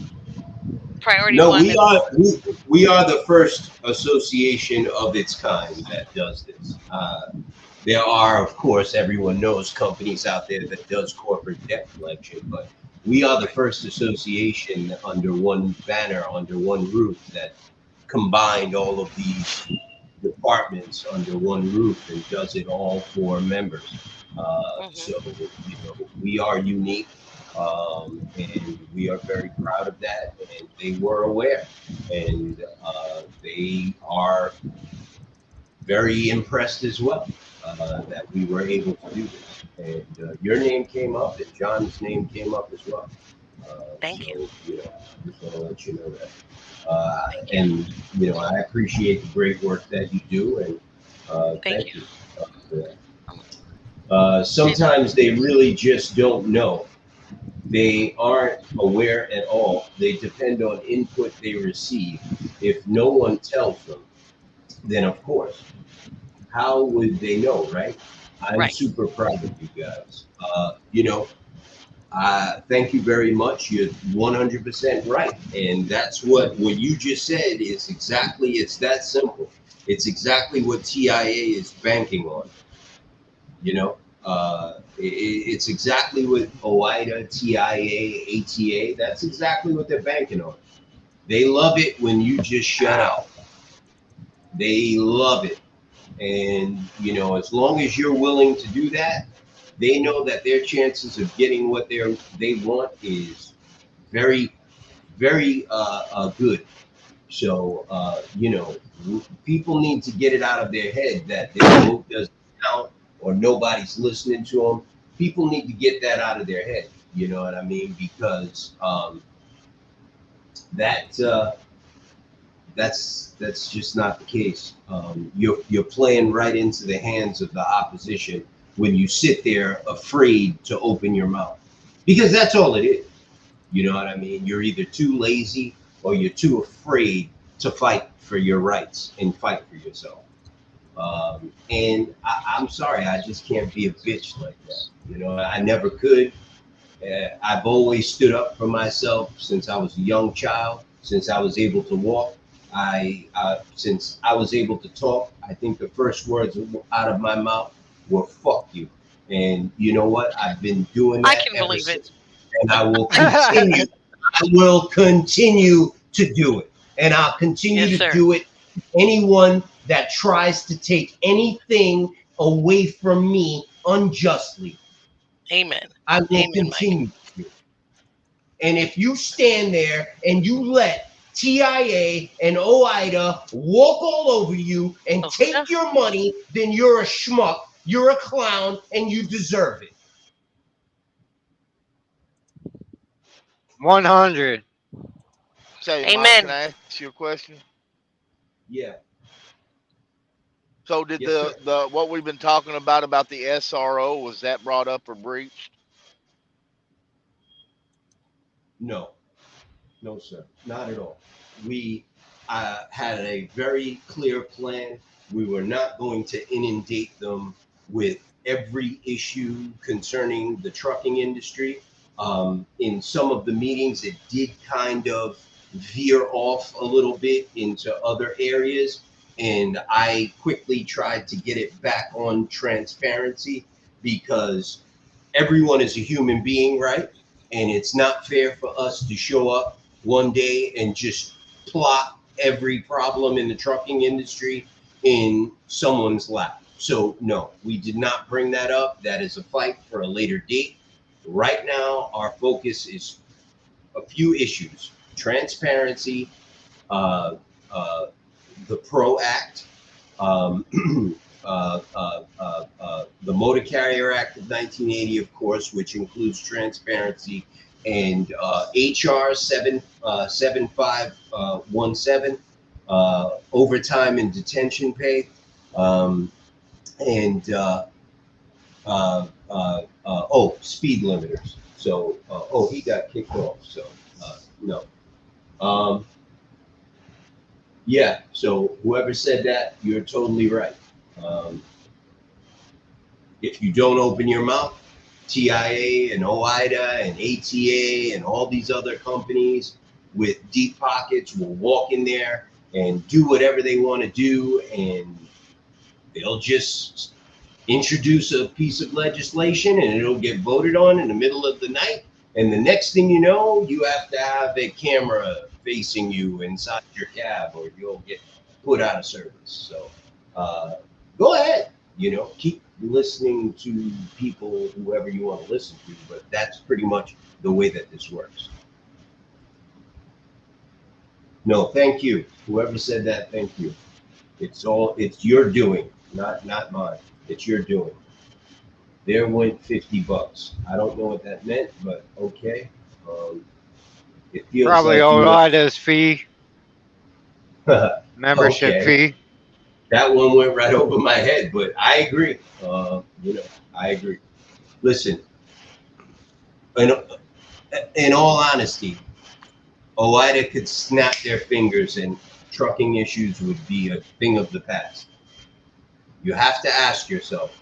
We are the first association of its kind that does this. There are, of course, everyone knows companies out there that does corporate debt collection, but we are the first association under one banner, under one roof, that combined all of these departments under one roof and does it all for members. We are unique, and we are very proud of that, and they were aware, and they are very impressed as well that we were able to do this. And your name came up, and John's name came up as well. Thank you. So, just want to let you know that. And, I appreciate the great work that you do, and Thank thank you. you for that. Sometimes they really just don't know. They aren't aware at all. They depend on input they receive. If no one tells them, then of course, how would they know, right? I'm Right. super proud of you guys. Thank you very much. You're 100% right, and that's what you just said is exactly. It's that simple. It's exactly what TIA is banking on. It's exactly what OIDA, TIA, ATA. That's exactly what they're banking on. They love it when you just shut up. They love it. And, as long as you're willing to do that, they know that their chances of getting what they want is very, very good. So, people need to get it out of their head that their vote doesn't count or nobody's listening to them. People need to get that out of their head. You know what I mean? Because that that's just not the case. You're playing right into the hands of the opposition when you sit there afraid to open your mouth, because that's all it is. You know what I mean? You're either too lazy or you're too afraid to fight for your rights and fight for yourself. And I'm sorry, I just can't be a bitch like that. I never could. I've always stood up for myself since I was a young child, since I was able to walk. Since I was able to talk, I think the first words out of my mouth were "fuck you," and you know what? I've been doing I that can ever believe it. since, and I will continue. I will continue to do it, and I'll continue Yes, to sir. do it. Anyone that tries to take anything away from me unjustly, Amen. I will Amen, Mike. continue to. And if you stand there and you let TIA and OIDA walk all over you and Oh, take yeah. your money, then you're a schmuck, you're a clown, and you deserve it. 100. Say, Mike, can Amen. I ask you a question? Yeah. So did Yes, sir. the what we've been talking about the SRO, was that brought up or breached? No. No, sir. Not at all. We had a very clear plan. We were not going to inundate them with every issue concerning the trucking industry. In some of the meetings, it did kind of veer off a little bit into other areas. And I quickly tried to get it back on transparency, because everyone is a human being, right? And it's not fair for us to show up one day and just plot every problem in the trucking industry in someone's lap. So, no, we did not bring that up. That is a fight for a later date. Right now, our focus is a few issues: transparency, uh, uh, the PRO Act, um, the Motor Carrier Act of 1980, of course, which includes transparency, and HR 7517, overtime and detention pay, and speed limiters. So, he got kicked off. So, no. Um, yeah. So whoever said that, you're totally right. Um, if you don't open your mouth, TIA and OIDA and ATA and all these other companies with deep pockets will walk in there and do whatever they want to do, and they'll just introduce a piece of legislation and it'll get voted on in the middle of the night. And the next thing you know, you have to have a camera facing you inside your cab or you'll get put out of service. So go ahead, keep listening to people, whoever you want to listen to, but that's pretty much the way that this works. No, thank you. Whoever said that, thank you. It's your doing, not mine. It's your doing. There went $50. I don't know what that meant, but okay. It feels Probably like you OIDA's fee, membership okay. fee. That one went right over my head, but I agree. I agree. Listen, in, in all honesty, OIDA could snap their fingers and trucking issues would be a thing of the past. You have to ask yourself,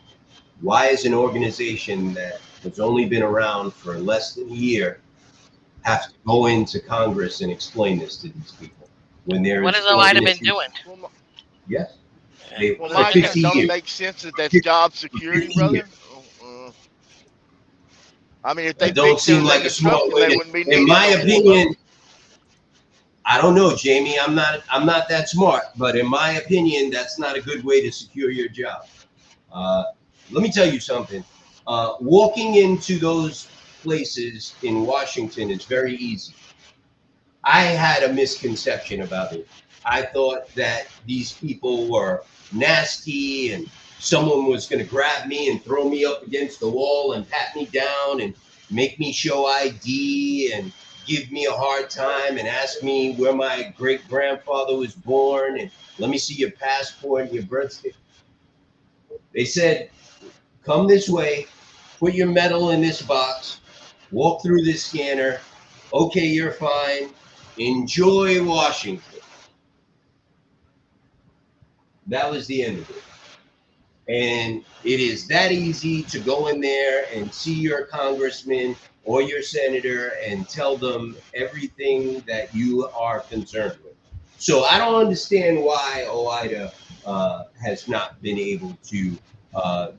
why is an organization that has only been around for less than a year have to go into Congress and explain this to these people when there What is has OIDA been issues? doing? Well, Yes, well, for Mike, 50 don't it years. make sense that that's job security, 50 brother? years. I mean, if they That don't fixed seem like everything a in smart trucking, way they to, wouldn't be in needing my no more opinion, loads. I don't know, Jamie. I'm not that smart, but in my opinion, that's not a good way to secure your job. Let me tell you something. Walking into those places in Washington is very easy. I had a misconception about it. I thought that these people were nasty and someone was going to grab me and throw me up against the wall and pat me down and make me show ID and give me a hard time and ask me where my great grandfather was born and let me see your passport and your birth certificate. They said, come this way, put your medal in this box, walk through this scanner. Okay, you're fine. Enjoy Washington. That was the end of it. And it is that easy to go in there and see your congressman or your senator and tell them everything that you are concerned with. So I don't understand why OIDA has not been able to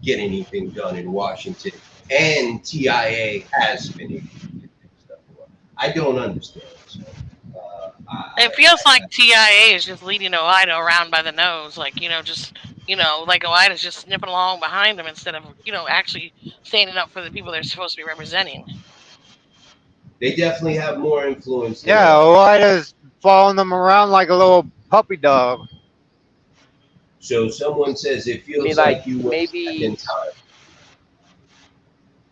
get anything done in Washington, and TIA has been able to get stuff done. I don't understand. So, It feels like TIA is just leading OIDA around by the nose, like like OIDA's just snipping along behind them instead of actually standing up for the people they're supposed to be representing. They definitely have more influence than Yeah, OIDA. OIDA's following them around like a little puppy dog. So someone says it I mean, feels like like you went back in maybe time.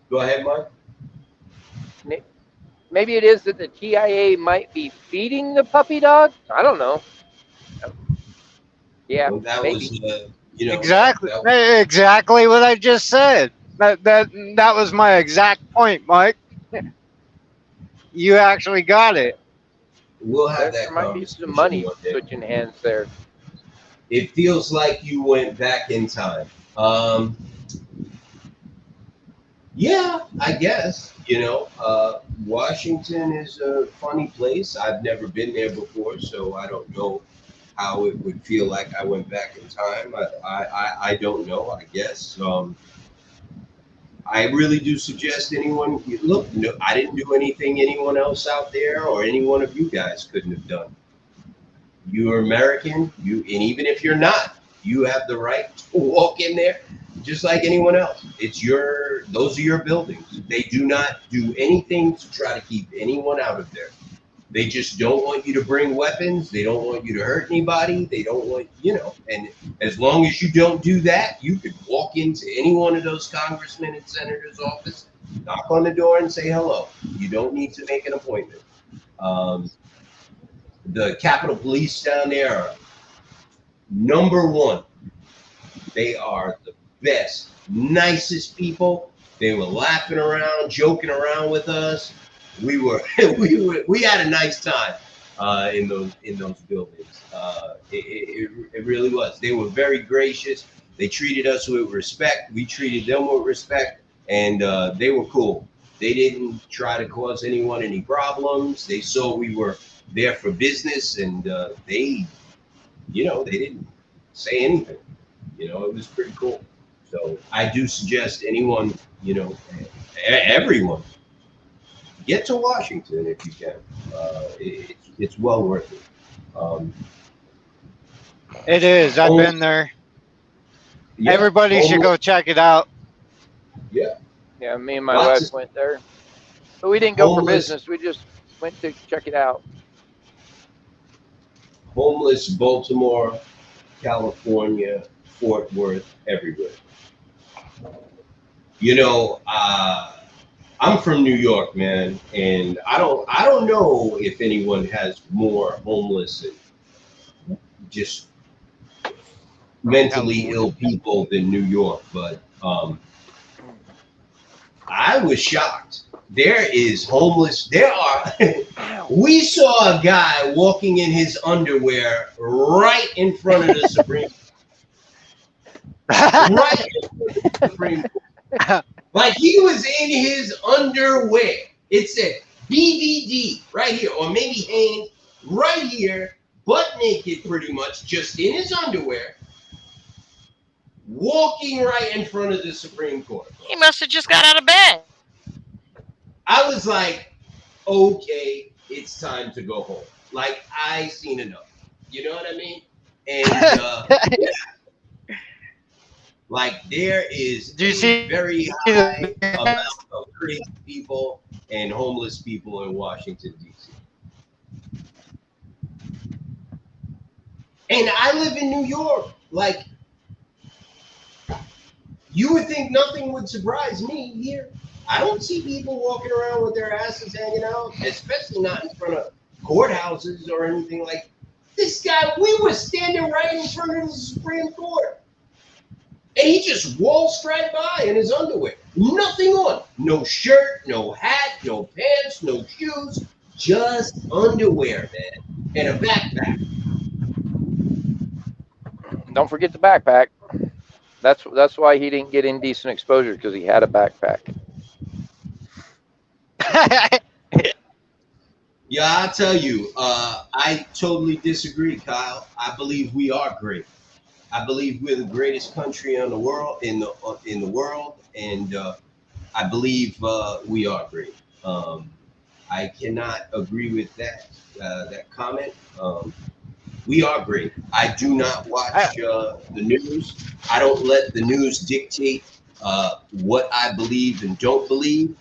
Go ahead, Mike. maybe it is that the TIA might be feeding the puppy dog. I don't know. Yeah, Well, that maybe. was, Exactly, that exactly what I just said. That was my exact point, Mike. You actually got it. we'll have There that might be some conversation money one day. switching hands there. It feels like you went back in time. Yeah, I guess. Washington is a funny place. I've never been there before, so I don't know how it would feel like I went back in time. I don't know. I guess. I really do suggest anyone look. No, I didn't do anything anyone else out there or any one of you guys couldn't have done. You're American. And even if you're not, you have the right to walk in there, just like anyone else. Those are your buildings. They do not do anything to try to keep anyone out of there. They just don't want you to bring weapons. They don't want you to hurt anybody. They don't want, and as long as you don't do that, you could walk into any one of those congressmen and senators' office, knock on the door and say hello. You don't need to make an appointment. The Capitol Police down there are number one. They are the best, nicest people. They were laughing around, joking around with us. We had a nice time in those buildings. It really was. They were very gracious. They treated us with respect. We treated them with respect, and they were cool. They didn't try to cause anyone any problems. They saw we were there for business, and they didn't say anything. It was pretty cool. So I do suggest anyone, everyone, get to Washington if you can. It's well worth it. It is. I've Homeless- been there. yeah, Everybody should homeless- go check it out. Yeah, me and my Lots wife of- went there, but we didn't go for Homeless- business. We just went to check it out. Homeless Baltimore, California, Fort Worth, everywhere. I'm from New York, man, and I don't know if anyone has more homeless and just mentally California. ill people than New York, but I was shocked. There is homeless. There are. We saw a guy walking in his underwear right in front of the Supreme, right in front of the Supreme Court. Like he was in his underwear. It said BDD right here, or maybe Hanes right here, butt naked, pretty much, just in his underwear, walking right in front of the Supreme Court. He must have just got out of bed. I was like, okay, it's time to go home. Like I seen enough. You know what I mean? And like there is Do you a see very high amount of crazy people and homeless people in Washington D.C. And I live in New York. Like you would think nothing would surprise me here. I don't see people walking around with their asses hanging out, especially not in front of courthouses or anything like. This guy, we were standing right in front of the Supreme Court. And he just waltzed right by in his underwear. Nothing on. No shirt, no hat, no pants, no shoes. Just underwear, man. And a backpack. Don't forget the backpack. That's why he didn't get indecent exposure, because he had a backpack. Yeah, I'll tell you, I totally disagree, Kyle. I believe we are great. I believe we're the greatest country in the world, and I believe we are great. I cannot agree with that comment. We are great. I do not watch the news. I don't let the news dictate what I believe and don't believe.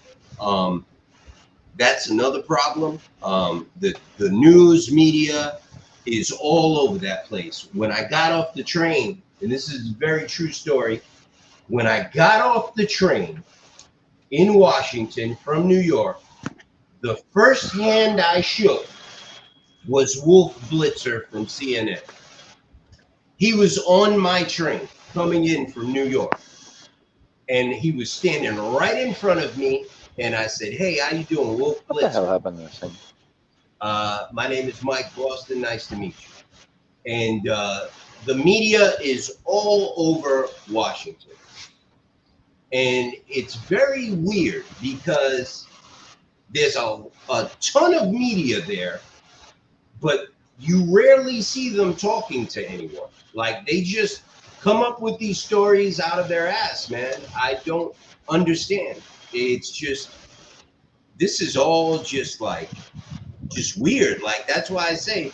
That's another problem. The news media is all over that place. When I got off the train, and this is a very true story, when I got off the train in Washington from New York, the first hand I shook was Wolf Blitzer from CNN. He was on my train coming in from New York, and he was standing right in front of me. And I said, "Hey, how you doing, Wolf What the hell Blitzer? happened to this thing? My name is Mike Boston. Nice to meet you." And the media is all over Washington, and it's very weird because there's a ton of media there, but you rarely see them talking to anyone. Like they just come up with these stories out of their ass, man. I don't understand. It's just, this is all just like, just weird. Like that's why I say,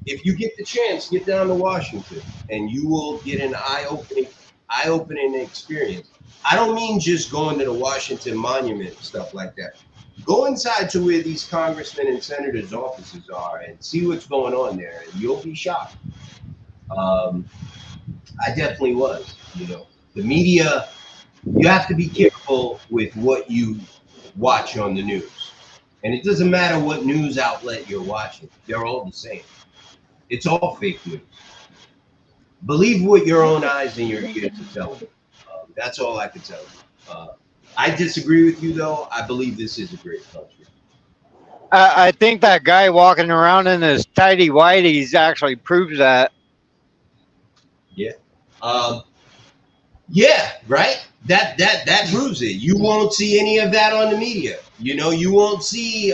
if you get the chance, get down to Washington, and you will get an eye-opening experience. I don't mean just going to the Washington Monument and stuff like that. Go inside to where these congressmen and senators' offices are and see what's going on there, and you'll be shocked. I definitely was. You know, the media. You have to be careful with what you watch on the news, and it doesn't matter what news outlet you're watching; they're all the same. It's all fake news. Believe what your own eyes and your ears are telling you. That's all I can tell you. I disagree with you, though. I believe this is a great country. I think that guy walking around in his tidy whities actually proves that. Yeah. Yeah, right. That proves it. You won't see any of that on the media. You know, you won't see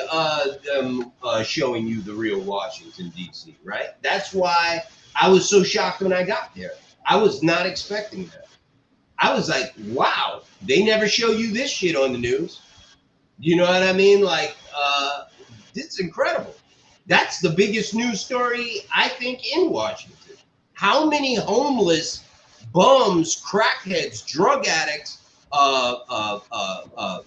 them showing you the real Washington D.C. Right. That's why I was so shocked when I got there. I was not expecting that. I was like, wow, they never show you this shit on the news. You know what I mean? Like, it's incredible. That's the biggest news story, I think, in Washington. How many homeless bums, crackheads, drug addicts,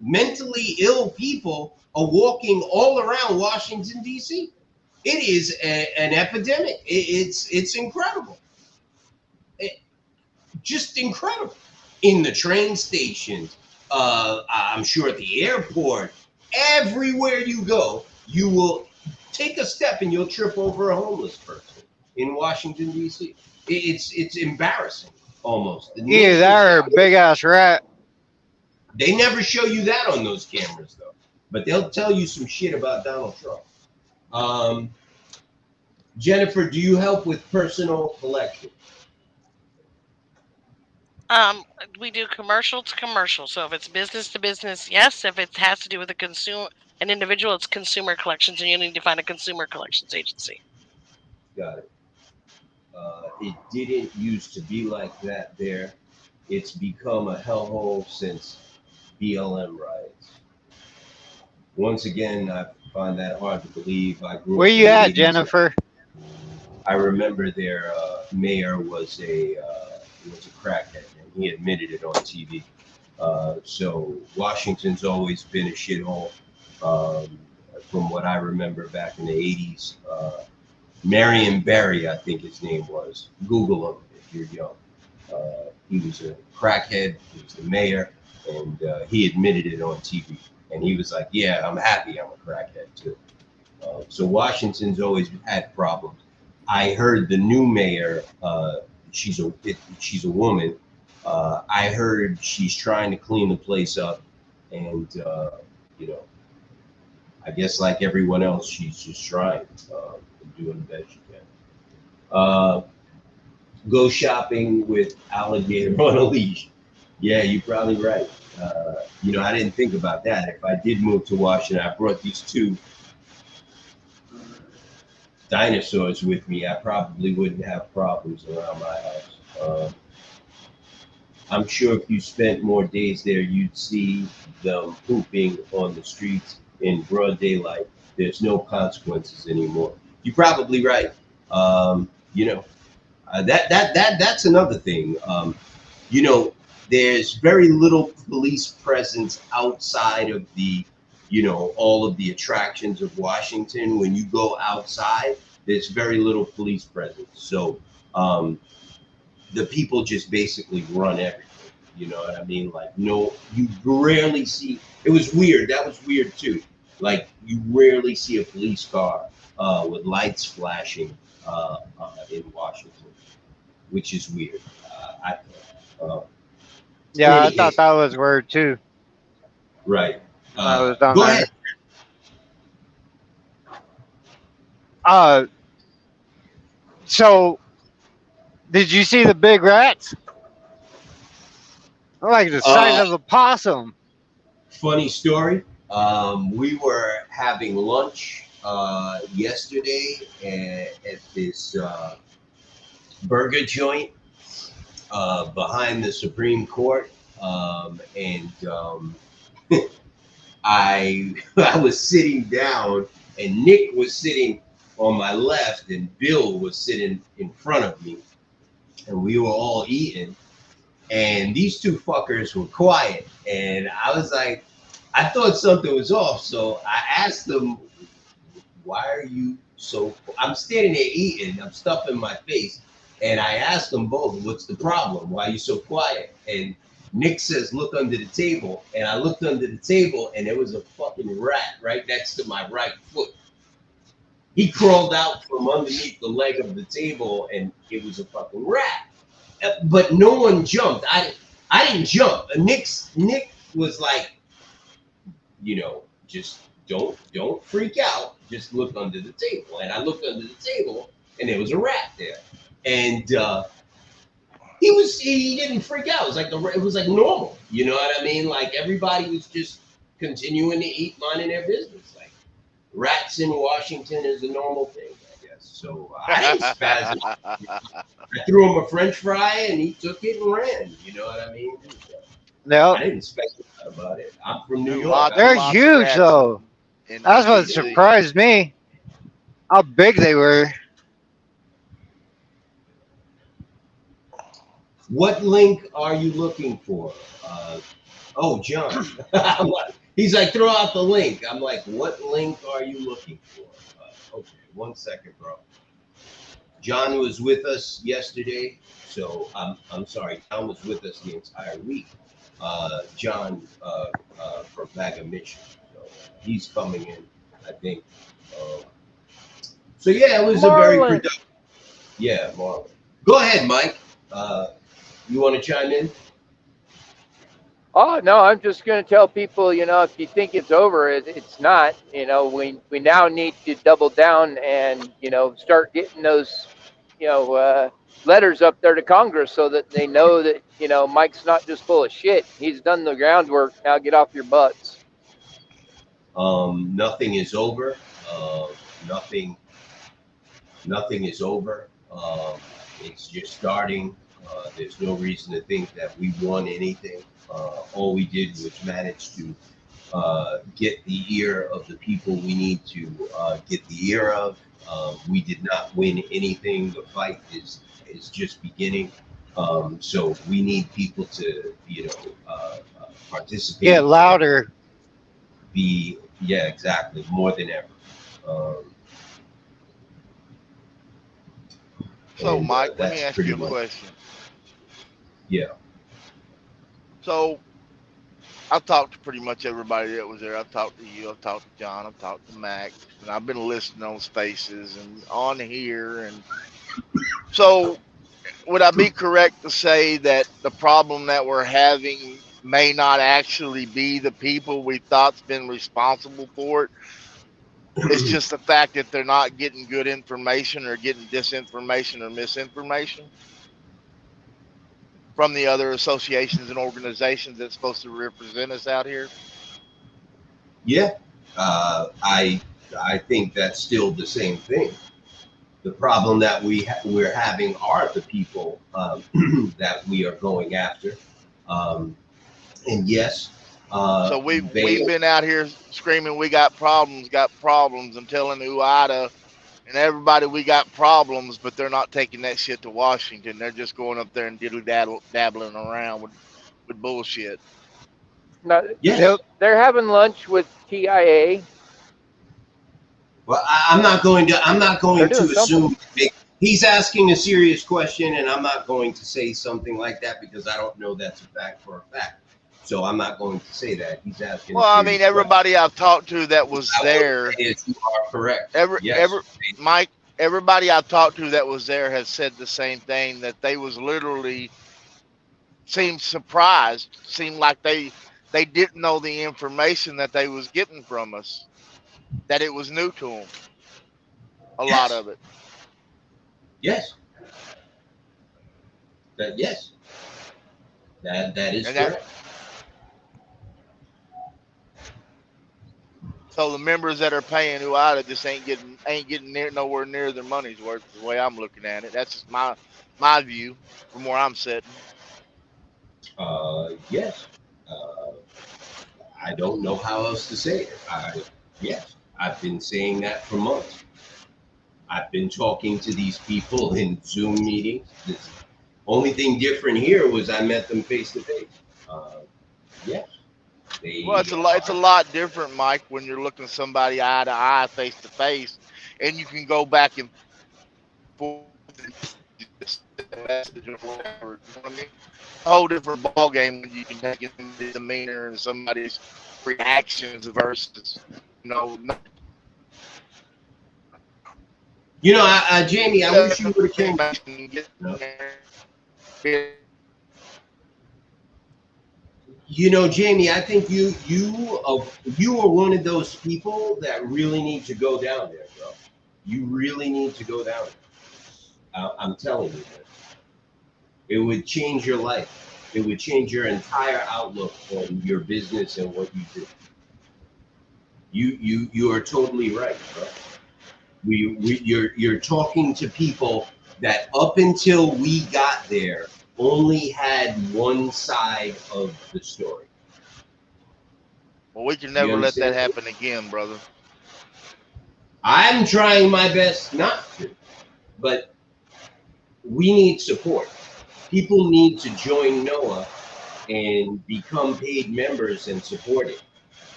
mentally ill people are walking all around Washington, D.C.? It is an epidemic. It's incredible. Just incredible. In the train stations, I'm sure at the airport, everywhere you go, you will take a step and you'll trip over a homeless person in Washington D.C. It's embarrassing almost. The Either that or a big ass rat. They never show you that on those cameras though, but they'll tell you some shit about Donald Trump. Jennifer, do you help with personal collection? We do commercial to commercial. So if it's business to business, yes. If it has to do with an individual, it's consumer collections, and you need to find a consumer collections agency. Got it. It didn't used to be like that there. It's become a hellhole since BLM riots. Once again, I find that hard to believe. I grew Where up in you the at, 80s. Jennifer? I remember their mayor was a crackhead, and he admitted it on TV. So Washington's always been a shithole. From what I remember back in the 80s, Marion Barry, I think his name was. Google him if you're young. He was a crackhead. He was the mayor, and he admitted it on TV. And he was like, "Yeah, I'm happy I'm a crackhead too." So Washington's always had problems. I heard the new mayor. She's a woman. I heard she's trying to clean the place up, and you know, I guess like everyone else, she's just trying and doing the best she can. Go shopping with alligator on a leash. Yeah, you're probably right. I didn't think about that. If I did move to Washington, I brought these two dinosaurs with me, I probably wouldn't have problems around my house. I'm sure if you spent more days there, you'd see them pooping on the streets in broad daylight. There's no consequences anymore. You're probably right. That's another thing. There's very little police presence outside of all of the attractions of Washington. When you go outside, there's very little police presence. So the people just basically run everything. You know what I mean? Like, no, you rarely see. It was weird. That was weird too. Like, you rarely see a police car with lights flashing in Washington, which is weird. I thought. Yeah, I thought that was weird too. Right. I was down Go there. ahead. So did you see the big rats? They're like the size of a possum. Funny story. We were having lunch yesterday at this burger joint behind the Supreme Court, and I was sitting down, and Nick was sitting on my left, and Bill was sitting in front of me, and we were all eating. And these two fuckers were quiet, and I was like, I thought something was off, so I asked them, "Why are you so?" I'm standing there eating, I'm stuffing my face, and I asked them both, "What's the problem? Why are you so quiet?" And Nick says, "Look under the table," and I looked under the table, and there was a fucking rat right next to my right foot. He crawled out from underneath the leg of the table, and it was a fucking rat. But no one jumped. I didn't jump. Nick was like, just don't freak out. Just look under the table. And I looked under the table, and there was a rat there. And he didn't freak out. It was like normal. You know what I mean? Like, everybody was just continuing to eat, minding their business. Like, rats in Washington is a normal thing, I guess. So I didn't spaz out. I threw him a French fry, and he took it and ran. You know what I mean? No, I didn't speculate about it. I'm from New York. Lots they're of huge rats though. in That's what DC. surprised me. How big they were. What link are you looking for? John. He's like, throw out the link. I'm like, what link are you looking for? Okay, 1 second, bro. John was with us yesterday, so I'm sorry. John was with us the entire week. John from Mega Mission. So he's coming in, I think. Um, so yeah, it was a very Marlon. productive. Yeah, Marlon. Go ahead, Mike. You want to chime in? Oh no, I'm just going to tell people, if you think it's over, it's not. We now need to double down and start getting those, letters up there to Congress so that they know that Mike's not just full of shit. He's done the groundwork. Now get off your butts. Nothing is over. Nothing. Nothing is over. It's just starting. There's no reason to think that we won anything. All we did was manage to get the ear of the people we need to get the ear of. We did not win anything. The fight is just beginning. So we need people to, participate. Get louder. Yeah, exactly, more than ever. So, And, Mike, let that's me ask pretty you a much- question. Yeah. So, I've talked to pretty much everybody that was there. I've talked to you. I've talked to John. I've talked to Mac. And I've been listening on Spaces and on here. And so, would I be correct to say that the problem that we're having may not actually be the people we thought's been responsible for it? It's just the fact that they're not getting good information or getting disinformation or misinformation from the other associations and organizations that's supposed to represent us out here. Yeah, I think that's still the same thing. The problem that we're having are the people that we are going after, and yes, So we've been out here screaming we got problems, and telling UIDA and everybody we got problems, but they're not taking that shit to Washington. They're just going up there and dabbling around with bullshit. Now, yes. they're having lunch with TIA. Well, I'm not going to They're doing assume he's asking a serious question, and I'm not going to say something like that because I don't know that's a fact for a fact. So I'm not going to say that. He's asking. Well, I mean, everybody I've talked to that was there. You are correct. Mike, everybody I've talked to that was there has said the same thing, that they was literally seemed surprised, seemed like they didn't know the information that they was getting from us, that it was new to them. A lot of it. Yes. That is correct. So the members that are paying UIDA just ain't getting nowhere near their money's worth, the way I'm looking at it. That's just my view from where I'm sitting. Yes. I don't know how else to say it. Yes, I've been saying that for months. I've been talking to these people in Zoom meetings. The only thing different here was I met them face to face. Yes. Well, it's a lot different, Mike, when you're looking somebody eye to eye, face to face, and you can go back and forth and just message or whatever. You know what I mean? A whole different ball game when you can take in the demeanor and somebody's reactions versus, Jamie, I wish you would have came. Jamie, I think you are one of those people that really need to go down there, bro. You really need to go down there. I'm telling you, man. It would change your life. It would change your entire outlook on your business and what you do. You are totally right, bro. You're talking to people that up until we got there only had one side of the story. Well, we can never let that happen again, brother. I'm trying my best not to, but we need support. People need to join NOAA and become paid members and support it.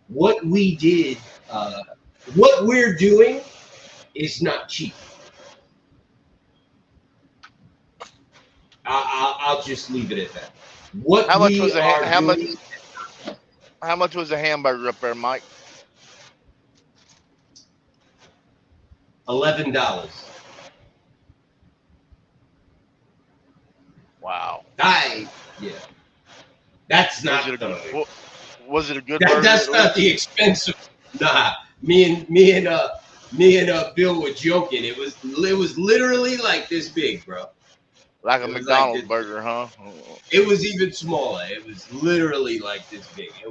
What we did, what we're doing is not cheap. I'll just leave it at that. What How much we was a are how much doing, how much was a hamburger up there, Mike? $11. Wow. Yeah. That's Was not it a the good was it a good burger that's at not least? the expensive. Nah, me and Bill were joking. It was literally like this big, bro. Like a It was like McDonald's this. burger, huh? It was even smaller. It was literally like this big. It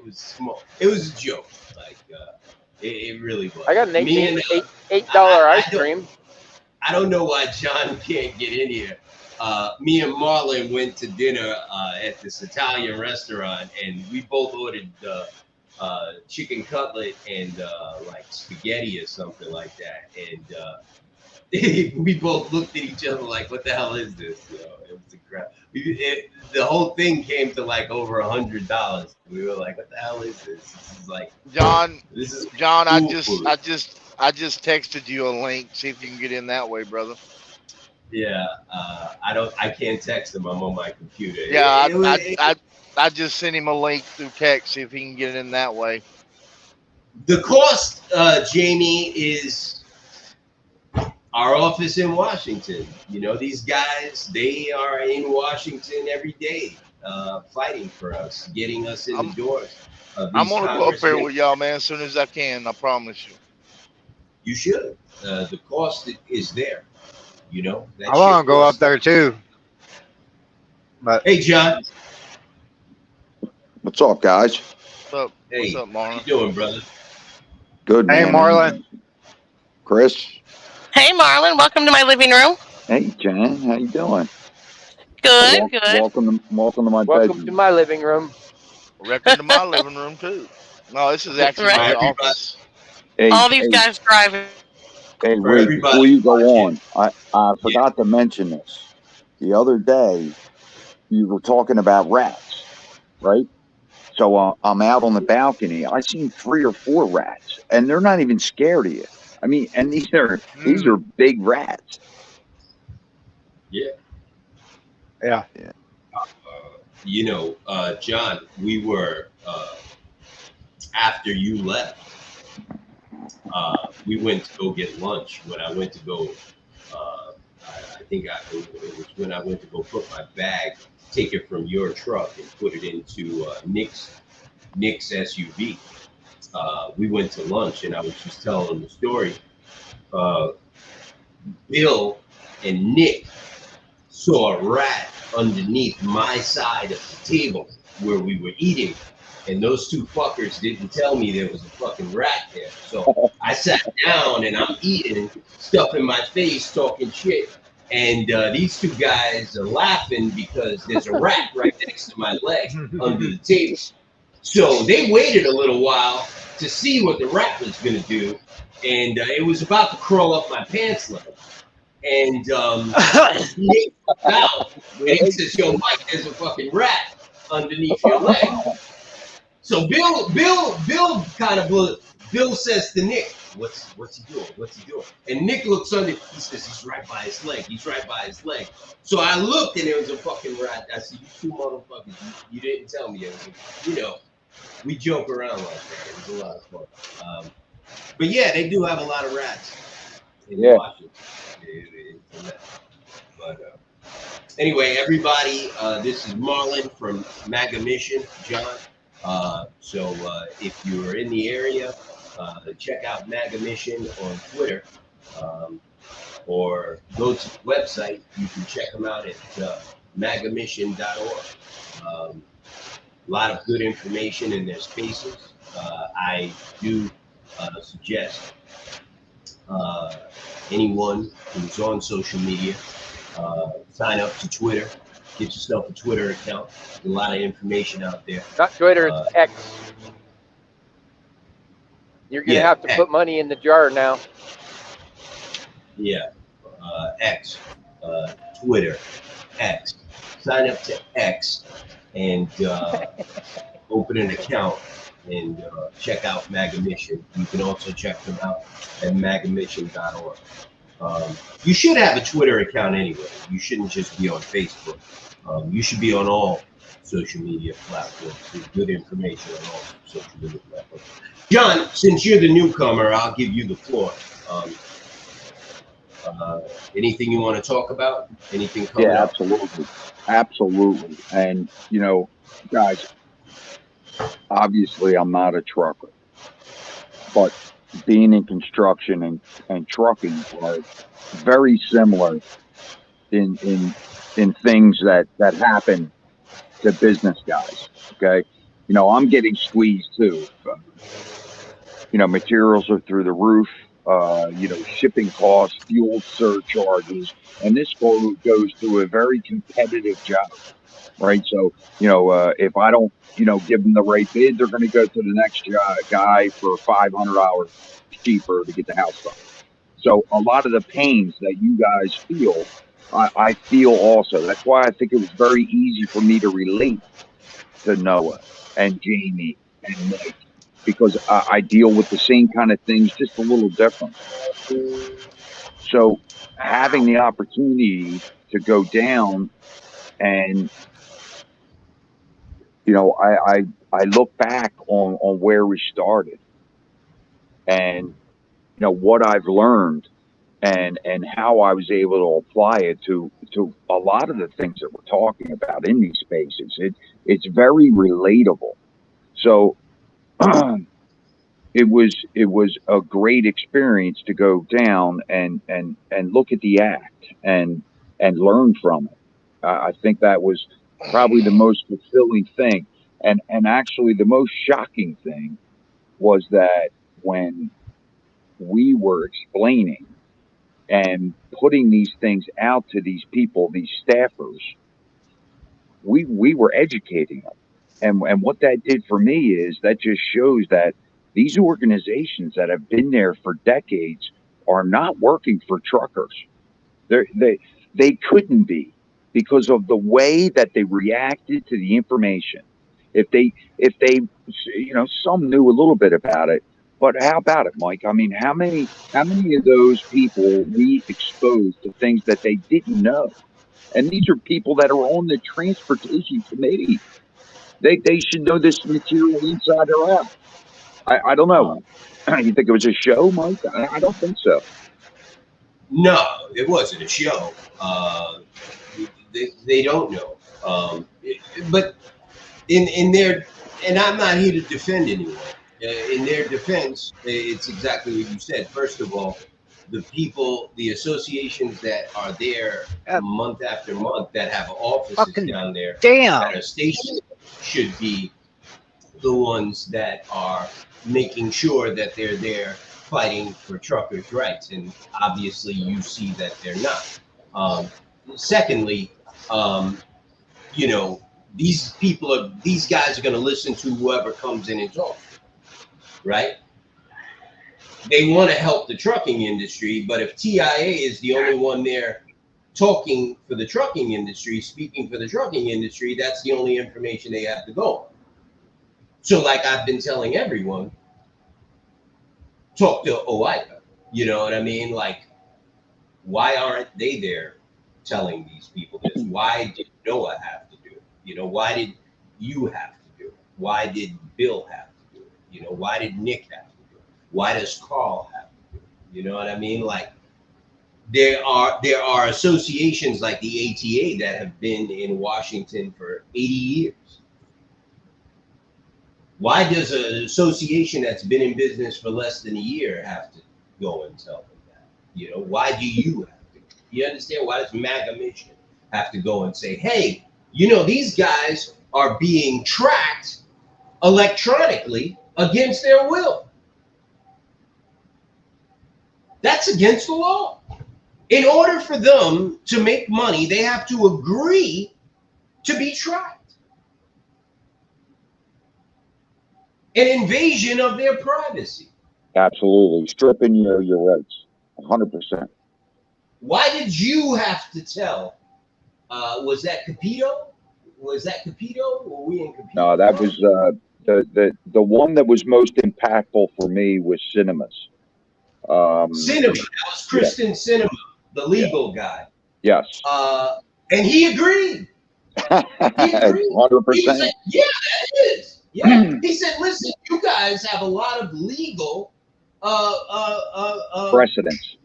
was small. It was a joke. Like it really was. I got an Me and $8 I ice cream. don't know why John can't get in here. Me and Marlon went to dinner at this Italian restaurant, and we both ordered chicken cutlet and like spaghetti or something like that. And we both looked at each other like, "What the hell is this?" You know, it was a crap. The whole thing came to like over $100. We were like, "What the hell is this? This is like John, this is I food just food." I just texted you a link. See if you can get in that way, brother. Yeah, I can't text him. I'm on my computer. Yeah, It was- I just sent him a link through text. See if he can get in that way. The cost, Jamie, is our office in Washington. You know, these guys, they are in Washington every day, fighting for us, getting us in the doors. Of I'm these gonna go up there congressmen. with y'all, man, as soon as I can. I promise you. You should. The cost is there. You know. That I want shit to go up costs- there too. But Hey, John. What's up, guys? What's Hey, up, how you Marlon? doing, brother? Good, hey, man. Marlon. Chris. Hey, Marlon, welcome to my living room. Hey, Jan. How you doing? Good, good. Welcome to my Welcome bedroom. to my living room. Welcome to my living room too. No, this is actually Right. my Everybody- office. Hey, All these hey, guys driving. hey, For wait, everybody before you go on, watching. I forgot to mention this. The other day, you were talking about rats, right? So I'm out on the balcony. I seen 3 or 4 rats, and they're not even scared of you. I mean, and these are big rats. Yeah. Yeah. You know, John, we were after you left. We went to go get lunch. When I went to go, I think it was when I went to go put my bag, take it from your truck and put it into Nick's SUV. We went to lunch, and I was just telling the story. Bill and Nick saw a rat underneath my side of the table where we were eating. And those two fuckers didn't tell me there was a fucking rat there. So I sat down and I'm eating, stuff in my face, talking shit. And these two guys are laughing because there's a rat right next to my leg under the table. So they waited a little while to see what the rat was going to do. And it was about to crawl up my pants leg. And Nick comes out and he says, "Yo, Mike, there's a fucking rat underneath your leg." So Bill kind of Bill says to Nick, "What's he doing? What's he doing?" And Nick looks under. He says, "He's right by his leg. He's right by his leg." So I looked and there was a fucking rat. I said, "You two motherfuckers, you didn't tell me anything." You know, we joke around like that. It was a lot of fun. But yeah, they do have a lot of rats in Washington. But anyway, everybody, this is Marlon from MAGA Mission, John. So if you're in the area, check out MAGA Mission on Twitter, or go to the website. You can check them out at magamission.org. A lot of good information in their spaces. I do suggest anyone who's on social media, sign up to Twitter, get yourself a Twitter account. There's a lot of information out there. Not Twitter, it's X. You're gonna have to put money in the jar now. Yeah, X, Twitter, X. Sign up to X and open an account and check out MAGA Mission. You can also check them out at magamission.org. You should have a Twitter account anyway. You shouldn't just be on Facebook. You should be on all social media platforms with good information on all social media platforms. John, since you're the newcomer, I'll give you the floor. Anything you want to talk about? Anything coming Yeah, up? absolutely. And you know, guys, obviously I'm not a trucker, but being in construction and trucking are very similar in things that happen to business guys. Okay, you know, I'm getting squeezed too. You know, materials are through the roof. You know, shipping costs, fuel surcharges, and this goes through a very competitive job, right? So, you know, if I don't, you know, give them the right bid, they're going to go to the next guy for $500 cheaper to get the house done. So a lot of the pains that you guys feel, I feel also. That's why I think it was very easy for me to relate to Noah and Jamie and Mike, because I deal with the same kind of things, just a little different. So having the opportunity to go down and, you know, I look back on where we started and, you know, what I've learned and how I was able to apply it to a lot of the things that we're talking about in these spaces. It's very relatable. So it was a great experience to go down and look at the act and learn from it. I think that was probably the most fulfilling thing, and actually the most shocking thing was that when we were explaining and putting these things out to these people, these staffers, we were educating them. And what that did for me is that just shows that these organizations that have been there for decades are not working for truckers. They couldn't be, because of the way that they reacted to the information. If they, you know, some knew a little bit about it, but how about it, Mike? I mean, how many of those people we exposed to things that they didn't know? And these are people that are on the transportation committee. They should know this material inside or out. I don't know. You think it was a show, Mike? I don't think so. No, it wasn't a show. They don't know. But in their, and I'm not here to defend anyone. In their defense, it's exactly what you said. First of all, the people, the associations that are there month after month that have offices down there that are stationed should be the ones that are making sure that they're there fighting for truckers' rights. And obviously you see that they're not. Secondly, you know, these guys are going to listen to whoever comes in and talks, right? They want to help the trucking industry, but if TIA is the only one there talking for the trucking industry, speaking for the trucking industry, that's the only information they have to go on. So like I've been telling everyone, talk to OICA, you know what I mean? Like, why aren't they there telling these people this? Why did Noah have to do it? You know, why did you have to do it? Why did Bill have to do it? You know, why did Nick have to do it? Why does Carl have to do it? You know what I mean? Like, there are associations like the ATA that have been in Washington for 80 years. Why does an association that's been in business for less than a year have to go and tell them that? You know, why do you have to? You understand? Why does MAGA Mission have to go and say, hey, you know, these guys are being tracked electronically against their will? That's against the law. In order for them to make money, they have to agree to be tracked. An invasion of their privacy. Absolutely. Stripping your rights. 100%. Why did you have to tell? Was that Capito? Was that Capito? Were we in Capito? No, that was the one that was most impactful for me was Cinemas. Cinema. That was Kristen Cinema, the legal guy. Yes. And he agreed. He agreed. He was 100%. like, yeah, that is. Yeah. He said, listen, you guys have a lot of legal Precedence.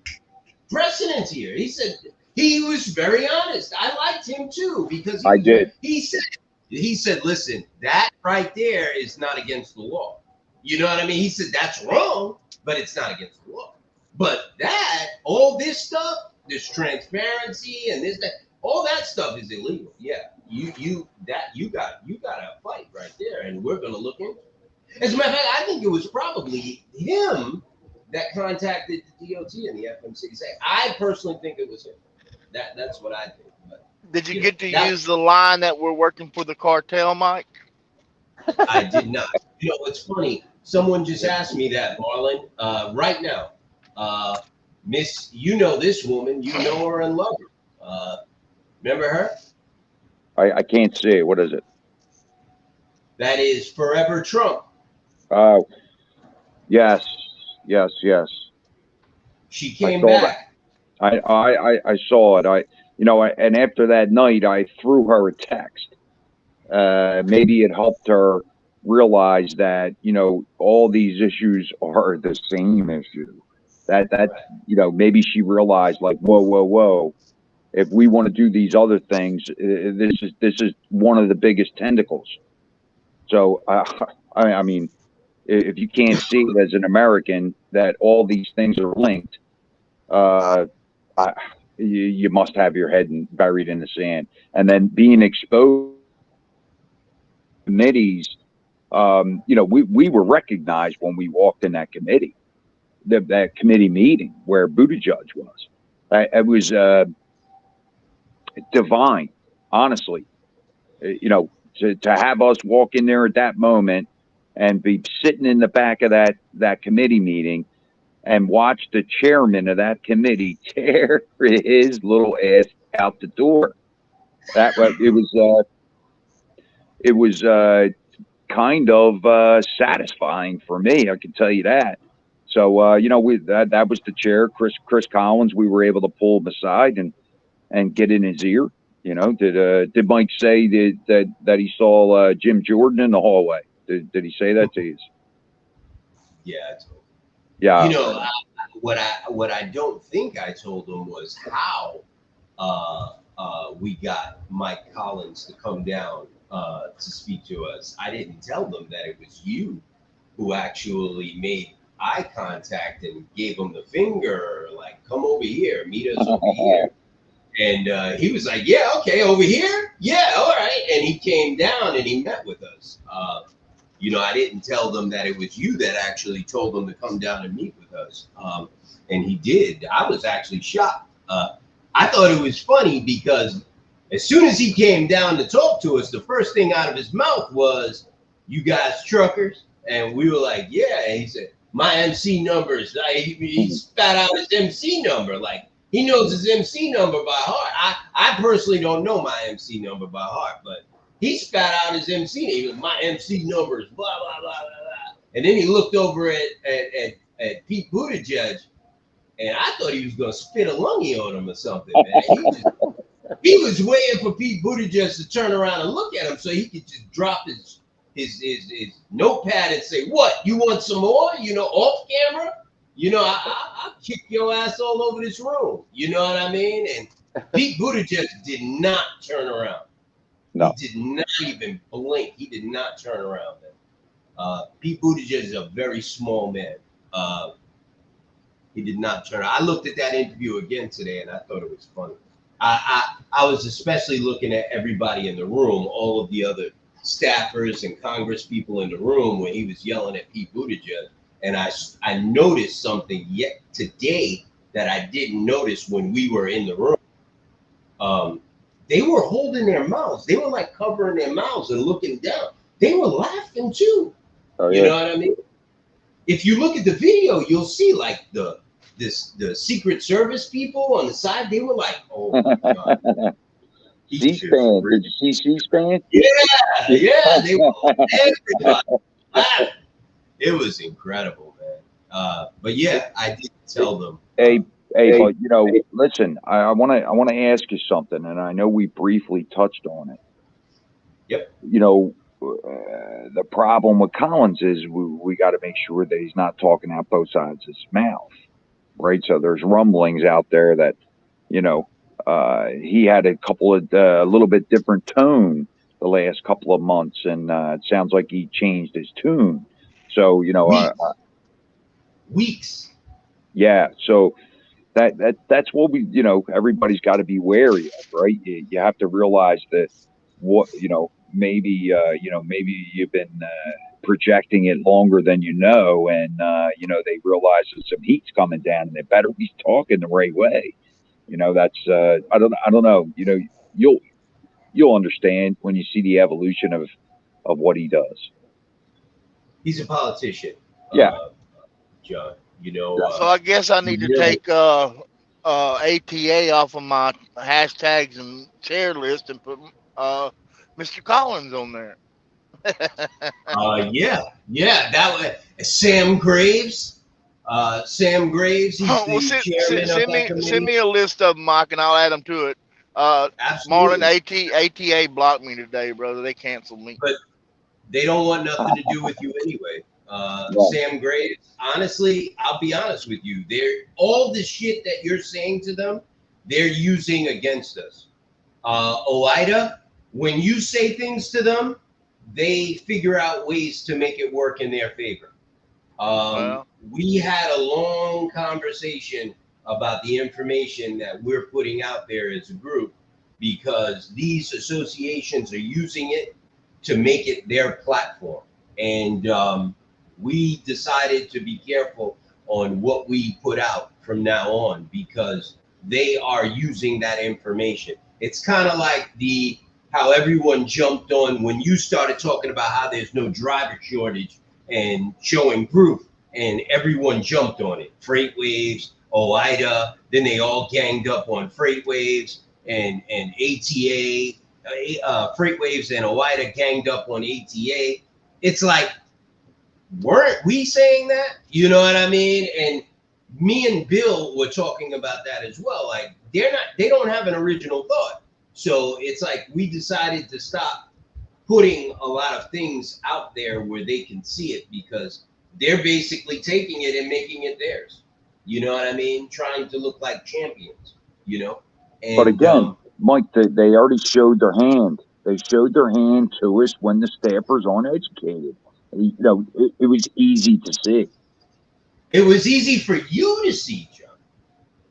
here. He said he was very honest. I liked him too because I did. He said, listen, that right there is not against the law. You know what I mean? He said that's wrong, but it's not against the law. But all this stuff, this transparency and this, that, all that stuff is illegal. Yeah, you got a fight right there, and we're gonna look into it. As a matter of fact, I think it was probably him that contacted the DOT and the FMC. I personally think it was him. That's what I think. But, Did you get to use the line that we're working for the cartel, Mike? I did not. You know, it's funny. Someone just asked me that, Marlon. Right now, Miss, you know this woman. You know her and love her. Remember her? I can't see it. What is it? That is Forever Trump. Oh, yes. She came back. I saw it. And after that night, I threw her a text. Maybe it helped her realize that, all these issues are the same issue. That maybe she realized, like, whoa. If we want to do these other things, this is one of the biggest tentacles. So, I mean, if you can't see it as an American that all these things are linked, you must have your head buried in the sand. And then being exposed to committees, we were recognized when we walked in that committee, that committee meeting where Buttigieg was. It was divine, honestly. To have us walk in there at that moment and be sitting in the back of that committee meeting and watch the chairman of that committee tear his little ass out the door. It was kind of satisfying for me, I can tell you that. So that was the chair, Chris Collins. We were able to pull him aside and get in his ear. Did Mike say that he saw Jim Jordan in the hallway? Did he say that to you? Yeah, I told him. Yeah. What I don't think I told him was how we got Mike Collins to come down to speak to us. I didn't tell them that it was you who actually made eye contact and gave him the finger, like, come over here, meet us over here. And he was like, yeah, okay, over here? Yeah, all right. And he came down and he met with us. I didn't tell them that it was you that actually told them to come down and meet with us. And he did. I was actually shocked. I thought it was funny because as soon as he came down to talk to us, the first thing out of his mouth was, you guys truckers? And we were like, yeah. And he said, my MC numbers. He spat out his MC number. Like, he knows his MC number by heart. I personally don't know my MC number by heart, but he spat out his MC. He was, my MC numbers, blah, blah, blah, blah, blah. And then he looked over at Pete Buttigieg, and I thought he was going to spit a lungie on him or something, man. He was waiting for Pete Buttigieg to turn around and look at him so he could just drop his notepad and say, what, you want some more, off camera? I'll kick your ass all over this room. You know what I mean? And Pete Buttigieg did not turn around. No. He did not even blink. He did not turn around. Pete Buttigieg is a very small man. He did not turn around. I looked at that interview again today, and I thought it was funny. I was especially looking at everybody in the room, all of the other staffers and Congress people in the room when he was yelling at Pete Buttigieg. And I noticed something yet today that I didn't notice when we were in the room. They were holding their mouths. They were like covering their mouths and looking down. They were laughing too. Oh, yeah. You know what I mean? If you look at the video, you'll see like the Secret Service people on the side. They were like, oh my God. C-SPAN. Did you see C-SPAN? Yeah. They were everybody laughing. It was incredible, man. But yeah, I did tell them. Hey, but listen, I want to ask you something, and I know we briefly touched on it. Yep. The problem with Collins is we got to make sure that he's not talking out both sides of his mouth, right? So there's rumblings out there that, he had a little bit different tone the last couple of months, and it sounds like he changed his tune. So Weeks. yeah. So that's what everybody's got to be wary of, right? You have to realize that maybe you've been projecting it longer than and they realize that some heat's coming down and they better be talking the right way. That's I don't know. You'll understand when you see the evolution of what he does. He's a politician. Yeah. John. So I guess I need to take ATA off of my hashtags and share list and put Mr. Collins on there. Yeah. That was Sam Graves. Sam Graves. He's the chairman of that committee. Send me a list of them, Mike, and I'll add them to it. Absolutely. Marlon, ATA blocked me today, brother. They canceled me. But they don't want nothing to do with you anyway. Sam Graves, honestly, I'll be honest with you. All the shit that you're saying to them, they're using against us. OIDA, when you say things to them, they figure out ways to make it work in their favor. We had a long conversation about the information that we're putting out there as a group, because these associations are using it to make it their platform. And we decided to be careful on what we put out from now on, because they are using that information. It's kind of like how everyone jumped on when you started talking about how there's no driver shortage and showing proof, and everyone jumped on it. Freight Waves, OIDA, then they all ganged up on Freight Waves and ATA. Freight Waves and OIDA ganged up on ATA. It's like, weren't we saying that? You know what I mean? And me and Bill were talking about that as well. Like, they don't have an original thought. So it's like we decided to stop putting a lot of things out there where they can see it, because they're basically taking it and making it theirs. You know what I mean? Trying to look like champions, And, but again, Mike, they already showed their hand. They showed their hand to us when the staffers uneducated. It was easy to see. It was easy for you to see, John.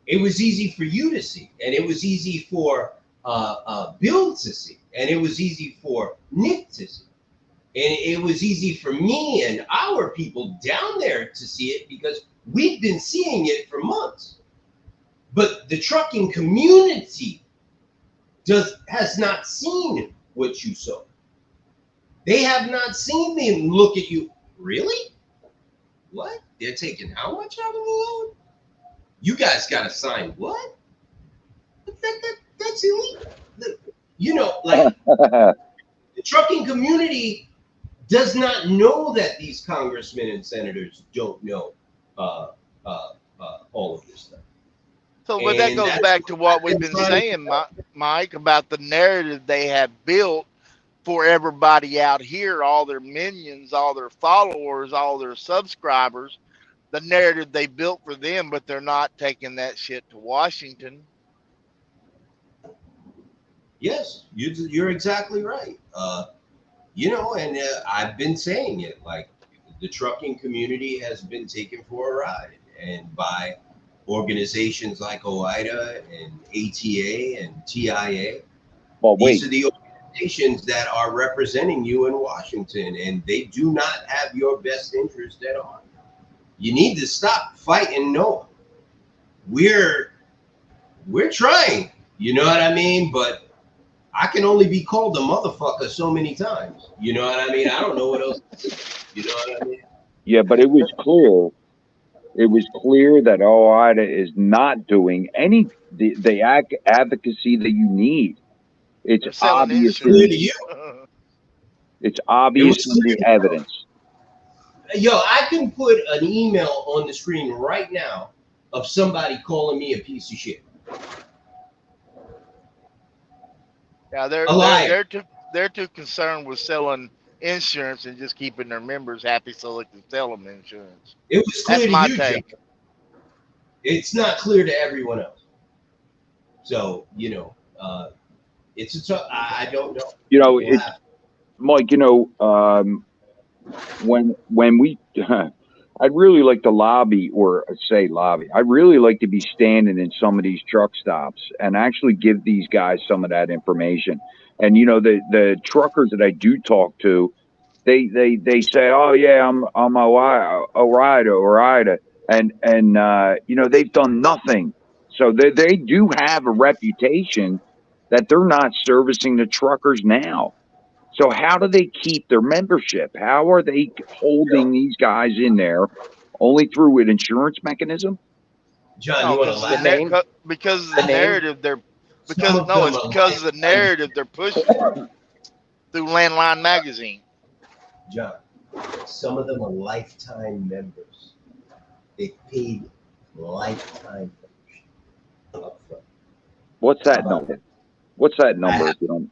It was easy for you to see. And it was easy for Bill to see. And it was easy for Nick to see. And it was easy for me and our people down there to see it, because we've been seeing it for months. But the trucking community has not seen what you saw. They have not seen them look at you. Really? What? They're taking how much out of the load? You guys got to sign what? That's illegal. The trucking community does not know that these congressmen and senators don't know all of this stuff. So, but that goes back to what we've been saying, Mike, about the narrative they have built for everybody out here, all their minions, all their followers, all their subscribers, the narrative they built for them, but they're not taking that shit to Washington. Yes, you're exactly right. And I've been saying it, like, the trucking community has been taken for a ride, and by organizations like OIDA and ATA and TIA. Well, these are the organizations that are representing you in Washington, and they do not have your best interest at heart. You need to stop fighting NOAA. We're trying, you know what I mean? But I can only be called a motherfucker so many times. You know what I mean? I don't know what else to do. You know what I mean? Yeah, but it was clear. It was clear that OIDA is not doing any the advocacy that you need. It's obvious. Clear to you. It's obvious in the evidence. Yo, I can put an email on the screen right now of somebody calling me a piece of shit. Yeah, Alive. they're too concerned with selling insurance and just keeping their members happy so they can sell them insurance. It was clear That's to my you, take. John. It's not clear to everyone else. So, you know, it's a tough, I don't know. You know, We'll it's have- Mike. You know, when we, I'd really like to lobby, or say lobby. I'd really like to be standing in some of these truck stops and actually give these guys some of that information. And you know, the truckers that I do talk to, they say, oh yeah, I'm a rider, and you know, they've done nothing. So they do have a reputation that they're not servicing the truckers now. So how do they keep their membership? How are they holding these guys in there only through an insurance mechanism? John, you want to because laugh? name? because of The the name? narrative they're because Some of no, them it's are because of the narrative they're pushing through Landline magazine. John, some of them are lifetime members. They paid lifetime membership upfront. What's that number? What's that number? If you don't...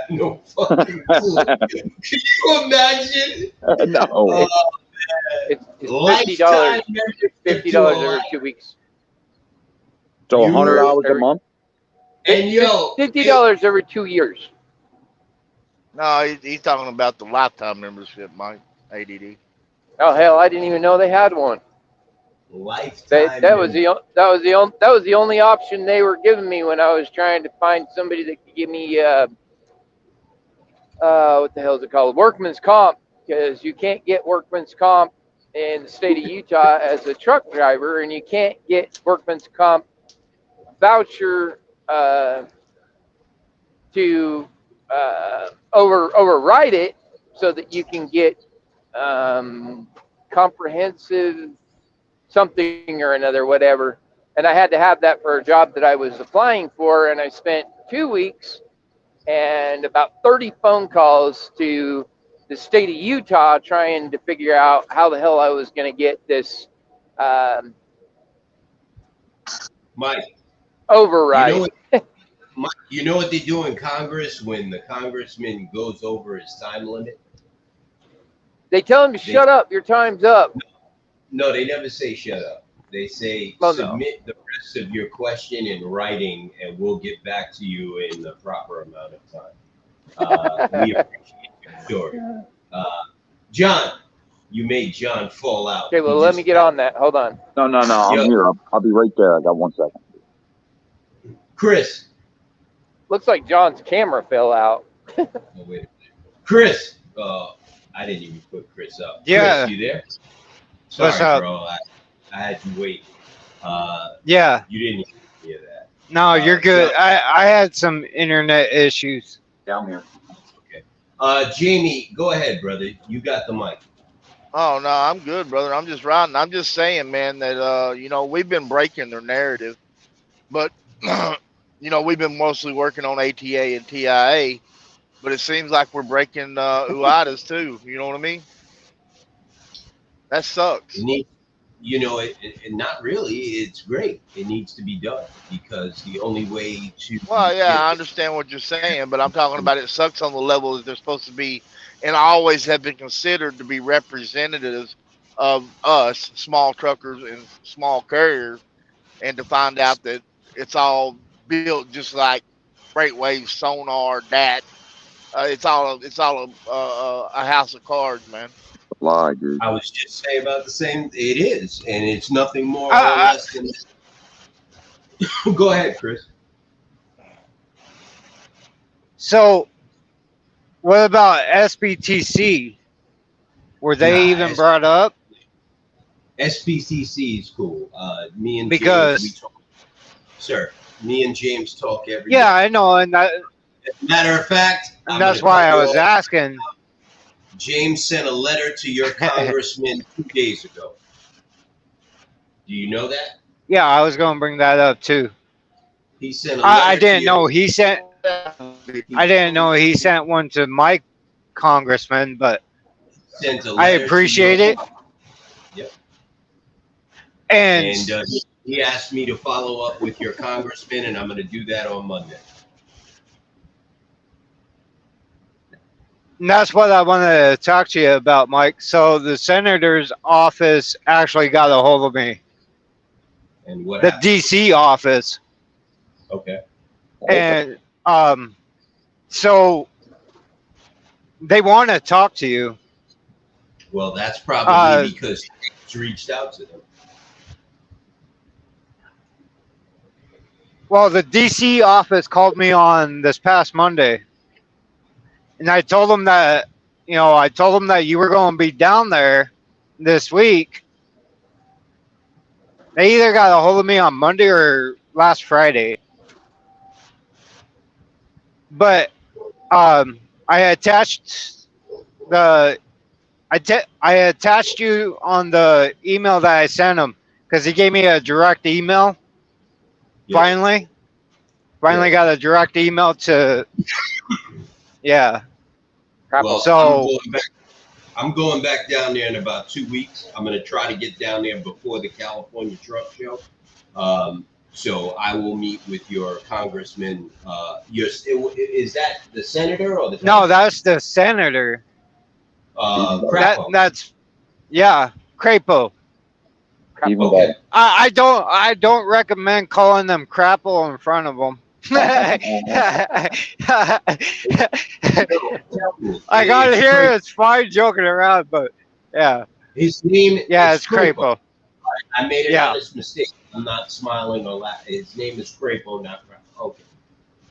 No fucking clue. Can you imagine? No. It's $50. Lifetime membership $50 to a every life. 2 weeks. So you $100 a month? And yo, $50 every 2 years. No, he's talking about the lifetime membership, Mike. ADD. Oh hell, I didn't even know they had one. lifetime. That was the only option they were giving me when I was trying to find somebody that could give me what the hell is it called? Workman's comp, because you can't get workman's comp in the state of Utah as a truck driver, and you can't get workman's comp voucher to override it so that you can get comprehensive something or another, whatever. And I had to have that for a job that I was applying for, and I spent 2 weeks and about 30 phone calls to the state of Utah trying to figure out how the hell I was going to get this Mike, override. you know what they do in Congress when the congressman goes over his time limit? They tell him to shut up, your time's up. No, they never say shut up. They say Oh, no. submit the rest of your question in writing, and we'll get back to you in the proper amount of time. We appreciate your story. John, you made John fall out. Okay, well, He let just- me get on that. Hold on. No. I'm Yo. here. I'll be right there. I got 1 second. Chris. Looks like John's camera fell out. Oh, wait a minute. Chris. I didn't even put Chris up. Yeah. Chris, you there? Sorry, What's up? bro. I had you wait. Yeah. You didn't hear that. No, you're good. so- I had some internet issues. Down here. Jamie, go ahead, brother. You got the mic. Oh no, I'm good, brother. I'm just riding. I'm just saying, man, that you know, we've been breaking their narrative, but you know, we've been mostly working on ATA and TIA, but it seems like we're breaking UIDAs too. You know what I mean? That sucks. It needs, you know, not really. It's great. It needs to be done because the only way to. Well, yeah, I understand what you're saying, but I'm talking about it sucks on the level that they're supposed to be, and always have been considered to be representatives of us, small truckers and small carriers, and to find out that it's all built just like FreightWaves, Sonar, DAT. It's all a house of cards, man. Lie, dude. I was just saying about the same. It is, and it's nothing more or I- less than. Go ahead, Chris. So, what about SBTC? Were they Nah, even brought up? SPCC is cool. Me and Because- James, we talk. Sir, me and James talk every Yeah, day. I know, and Matter of fact, I'm that's gonna why I cut you was off. asking. James sent a letter to your congressman 2 days ago. Do you know that? Yeah, I was going to bring that up too. He sent a letter. I to didn't your- know he sent. I didn't know he sent one to my congressman, but Sent a I letter to appreciate your- it. And And he asked me to follow up with your congressman, and I'm going to do that on Monday. that's what I wanted to talk to you about, Mike. So the senator's office actually got a hold of me, And what the happened? DC office. Okay. And so they want to talk to you. Well, that's probably Uh, because he's reached out to them. Well, the DC office called me on this past Monday, and I told them that, I told them that you were going to be down there this week. They either got a hold of me on Monday or last Friday. But I attached the I attached you on the email that I sent him because he gave me a direct email. Yeah. Finally Yeah. got a direct email to. Yeah. Well, So I'm going back down there in about 2 weeks. I'm going to try to get down there before the California Truck Show. So I will meet with your congressman. Is that the senator or the no, that's the senator. Crapo? That's Crapo. Even Okay. I don't recommend calling them Crapple in front of them. I got to hear it's fine joking around, but yeah, His name it's Crapo. I made an Yeah. honest mistake. I'm not smiling or laughing. His name is Crapo, not Crapo. Okay.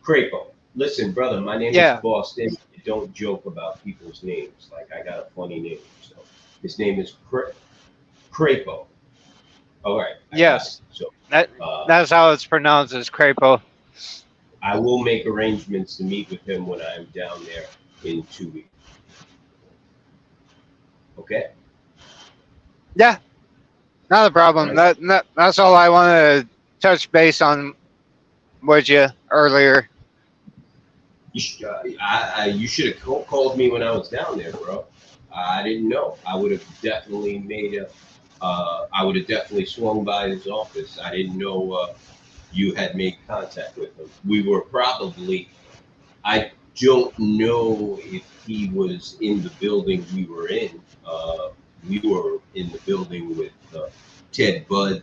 Crapo. Listen, brother, my name Yeah. is Boston. Don't joke about people's names. Like, I got a funny name. So his name is Crapo. All right. I Yes. got it. So That's how it's pronounced, is Crapo. I will make arrangements to meet with him when I'm down there in 2 weeks. Okay? Yeah, not a problem. That's all I wanted to touch base on with you earlier. You should have called me when I was down there, bro. I didn't know. I would have definitely swung by his office. I didn't know you had made contact with him. We were probably, I don't know if he was in the building we were in. We were in the building with Ted Budd.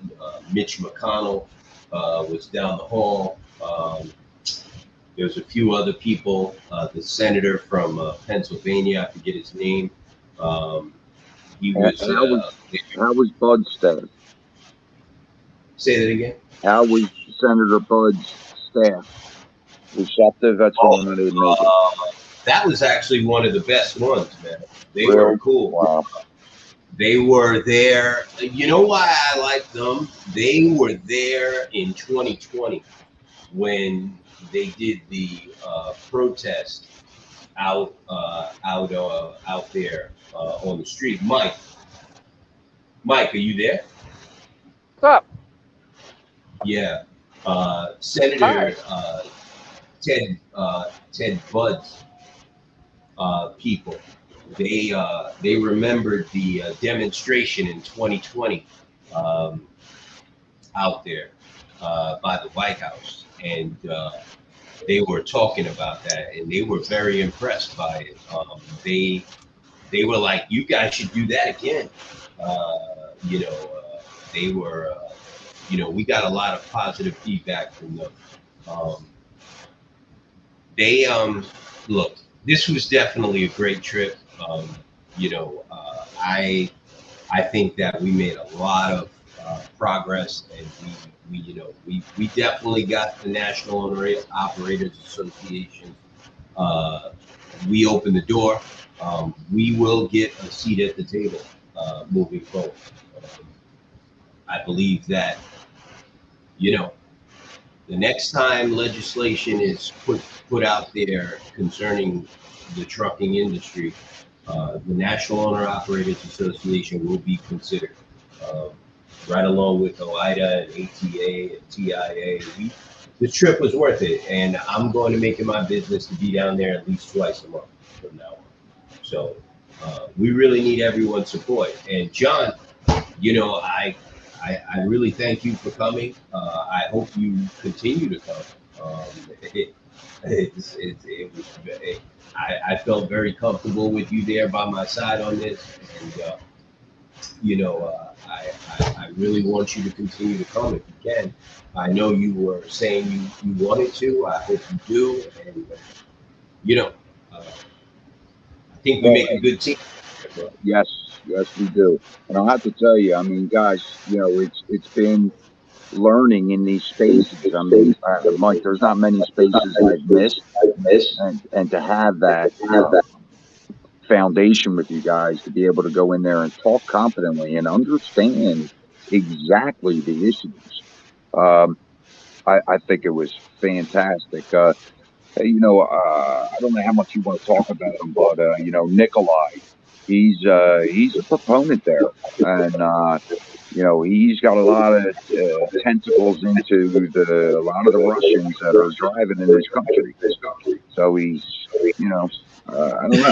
Mitch McConnell was down the hall. There's a few other people. The senator from Pennsylvania, I forget his name. He was. How was Bud's staff? Say that again. How was Senator Bud's staff? Receptive? That's what I didn't make it. That was actually one of the best ones, man. They Really? were cool. Wow. They were there. You know why I like them? They were there in 2020 when they did the protest out there on the street. Mike, are you there? What's up? Yeah. Senator Ted Budd's people. They remembered the demonstration in 2020 out there by the White House, and they were talking about that, and they were very impressed by it. They were like, "You guys should do that again." They were. We got a lot of positive feedback from them. Look, this was definitely a great trip. I think that we made a lot of progress, and we definitely got the National Owner Operators Association. We opened the door. We will get a seat at the table moving forward. I believe that, the next time legislation is put out there concerning the trucking industry, the National Owner Operators Association will be considered, right along with OIDA and ATA and TIA. The trip was worth it, and I'm going to make it my business to be down there at least twice a month from now on. So we really need everyone's support. And John, I really thank you for coming. I hope you continue to come. It was, I felt very comfortable with you there by my side on this, and I really want you to continue to come if you can. I know you were saying you wanted to. I hope you do, and I think we make a good team. Yes, yes, we do. And I'll have to tell you, I mean, guys, it's been learning in these spaces. I mean, Mike, there's not many spaces I've missed, and to have that foundation with you guys to be able to go in there and talk confidently and understand exactly the issues. I think it was fantastic. I don't know how much you want to talk about him, but Nikolai, he's a proponent there, and he's got a lot of tentacles into a lot of the Russians that are driving in this country. So he's, I don't know.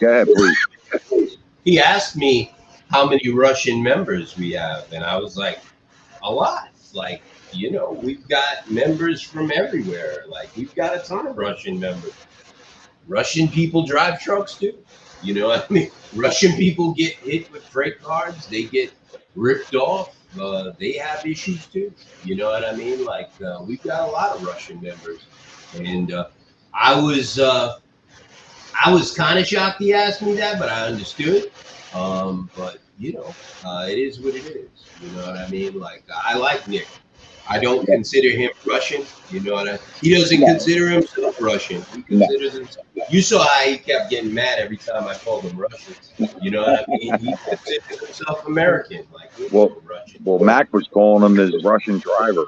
Go ahead, please. He asked me how many Russian members we have, and I was like, a lot. Like, we've got members from everywhere. Like, we've got a ton of Russian members. Russian people drive trucks too. You know what I mean? Russian people get hit with freight cars. They get ripped off. They have issues too. You know what I mean? Like, we've got a lot of Russian members, and I was kind of shocked he asked me that, but I understood. But it is what it is. You know what I mean? Like, I like Nick. I don't consider him Russian. You know what I mean? He doesn't consider himself Russian. He considers himself. You saw how he kept getting mad every time I called him Russian. You know what I mean? He considers himself American. Like, Russian. Well, Mac was calling him his Russian driver.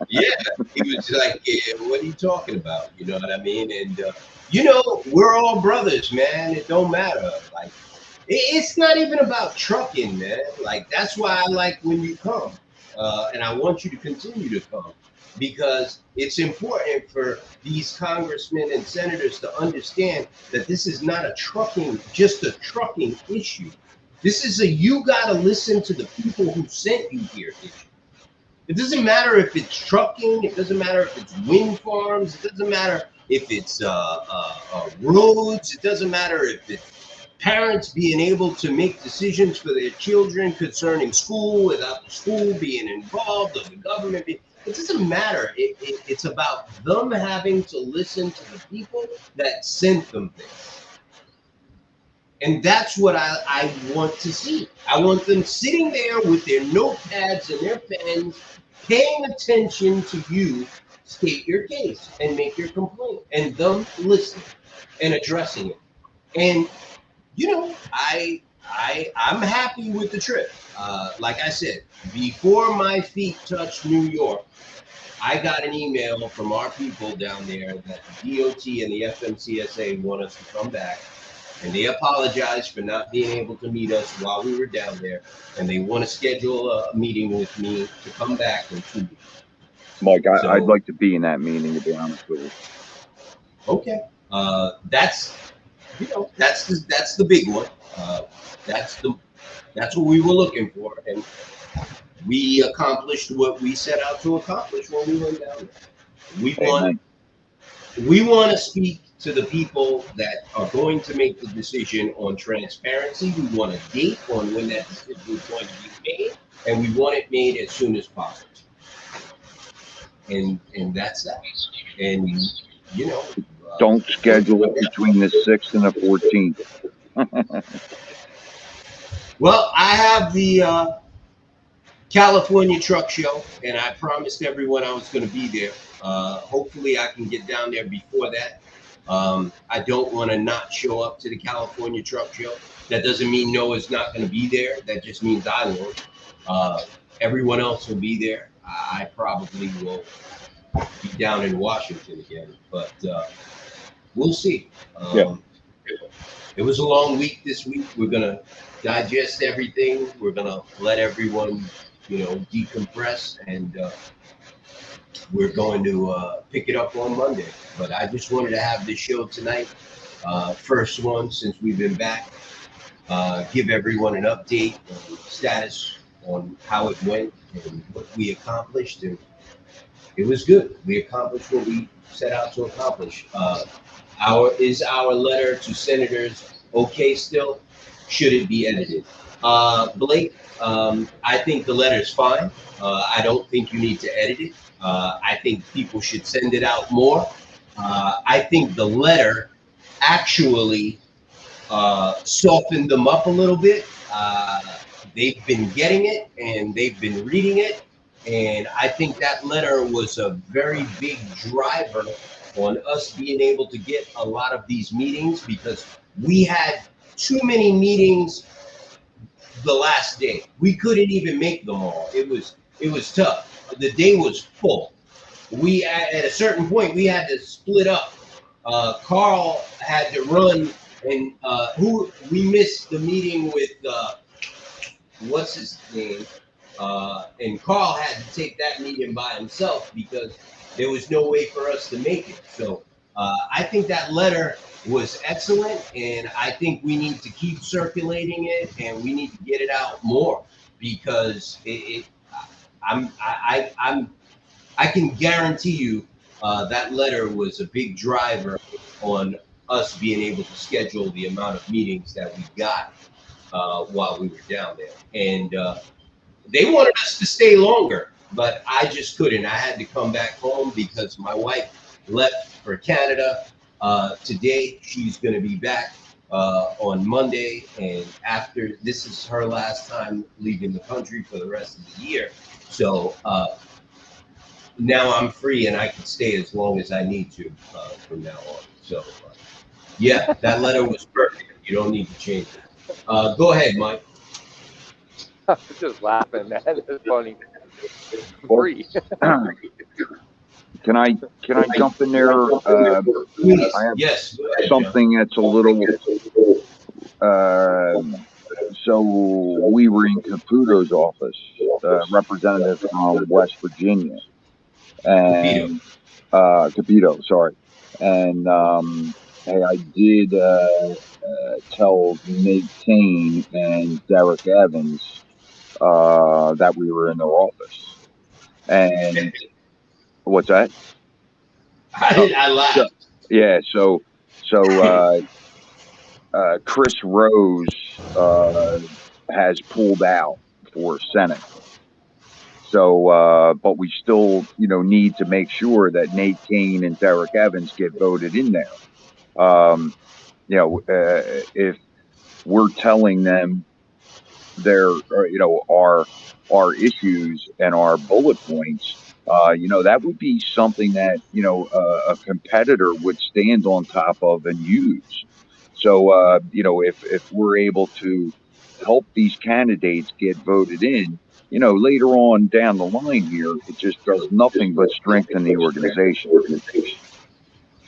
Yeah, he was like, yeah, what are you talking about? You know what I mean? And we're all brothers, man. It don't matter. Like, it's not even about trucking, man. Like, that's why I like when you come. And I want you to continue to come, because it's important for these congressmen and senators to understand that this is not just a trucking issue. This is you got to listen to the people who sent you here issue. It doesn't matter if it's trucking. It doesn't matter if it's wind farms. It doesn't matter if it's roads. It doesn't matter if it's parents being able to make decisions for their children concerning school without the school being involved or the government being. It doesn't matter. It's about them having to listen to the people that sent them there. And that's what I want to see. I want them sitting there with their notepads and their pens, paying attention to you state your case and make your complaint, and them listening and addressing it. And I'm happy with the trip. Like I said, before my feet touched New York, I got an email from our people down there that the DOT and the FMCSA want us to come back, and they apologize for not being able to meet us while we were down there, and they want to schedule a meeting with me to come back in 2 weeks. Mike, I'd like to be in that meeting, to be honest with you. Okay, that's the big one. That's what we were looking for, and we accomplished what we set out to accomplish when we went down there. We want to speak to the people that are going to make the decision on transparency. We want a date on when that decision is going to be made, and we want it made as soon as possible. And that's that. And don't schedule it between the 6th and the 14th. Well, I have the California Truck Show, and I promised everyone I was going to be there. Hopefully, I can get down there before that. I don't want to not show up to the California Truck Show. That doesn't mean Noah's not going to be there. That just means I won't. Everyone else will be there. I probably will be down in Washington again, but we'll see. It was a long week this week. We're going to digest everything. We're going to let everyone, decompress, and we're going to pick it up on Monday. But I just wanted to have this show tonight, first one since we've been back, give everyone an update on status on how it went and what we accomplished, and it was good. We accomplished what we set out to accomplish. Our letter to senators okay still? Should it be edited? Blake, I think the letter's fine. I don't think you need to edit it. I think people should send it out more. I think the letter actually softened them up a little bit. They've been getting it and they've been reading it. And I think that letter was a very big driver on us being able to get a lot of these meetings, because we had too many meetings the last day. We couldn't even make them all. It was tough. The day was full. We at a certain point we had to split up. Carl had to run, and we missed the meeting with what's his name, and Carl had to take that meeting by himself because there was no way for us to make it. So I think that letter was excellent, and I think we need to keep circulating it, and we need to get it out more, because I can guarantee you that letter was a big driver on us being able to schedule the amount of meetings that we got while we were down there. And they wanted us to stay longer, but I just couldn't. I had to come back home because my wife left for Canada. Today, she's going to be back on Monday, and after this is her last time leaving the country for the rest of the year. So now I'm free and I can stay as long as I need to from now on. So yeah, that letter was perfect. You don't need to change it. Go ahead, Mike. I'm just laughing, man. It's funny. Well, Free. Can I jump in there? Please. I have Yes. Go ahead, John. something that's a little. So we were in Caputo's office, representative from West Virginia, and Capito, sorry, and hey, I did tell Nate Kane and Derek Evans that we were in their office, and what's that? I laughed. Yeah, so Chris Rose has pulled out for Senate. So, but we still, need to make sure that Nate Kane and Derek Evans get voted in there. If we're telling them their, our issues and our bullet points, that would be something that, a competitor would stand on top of and use. So, if we're able to help these candidates get voted in, later on down the line here, it just does nothing but strengthen the organization.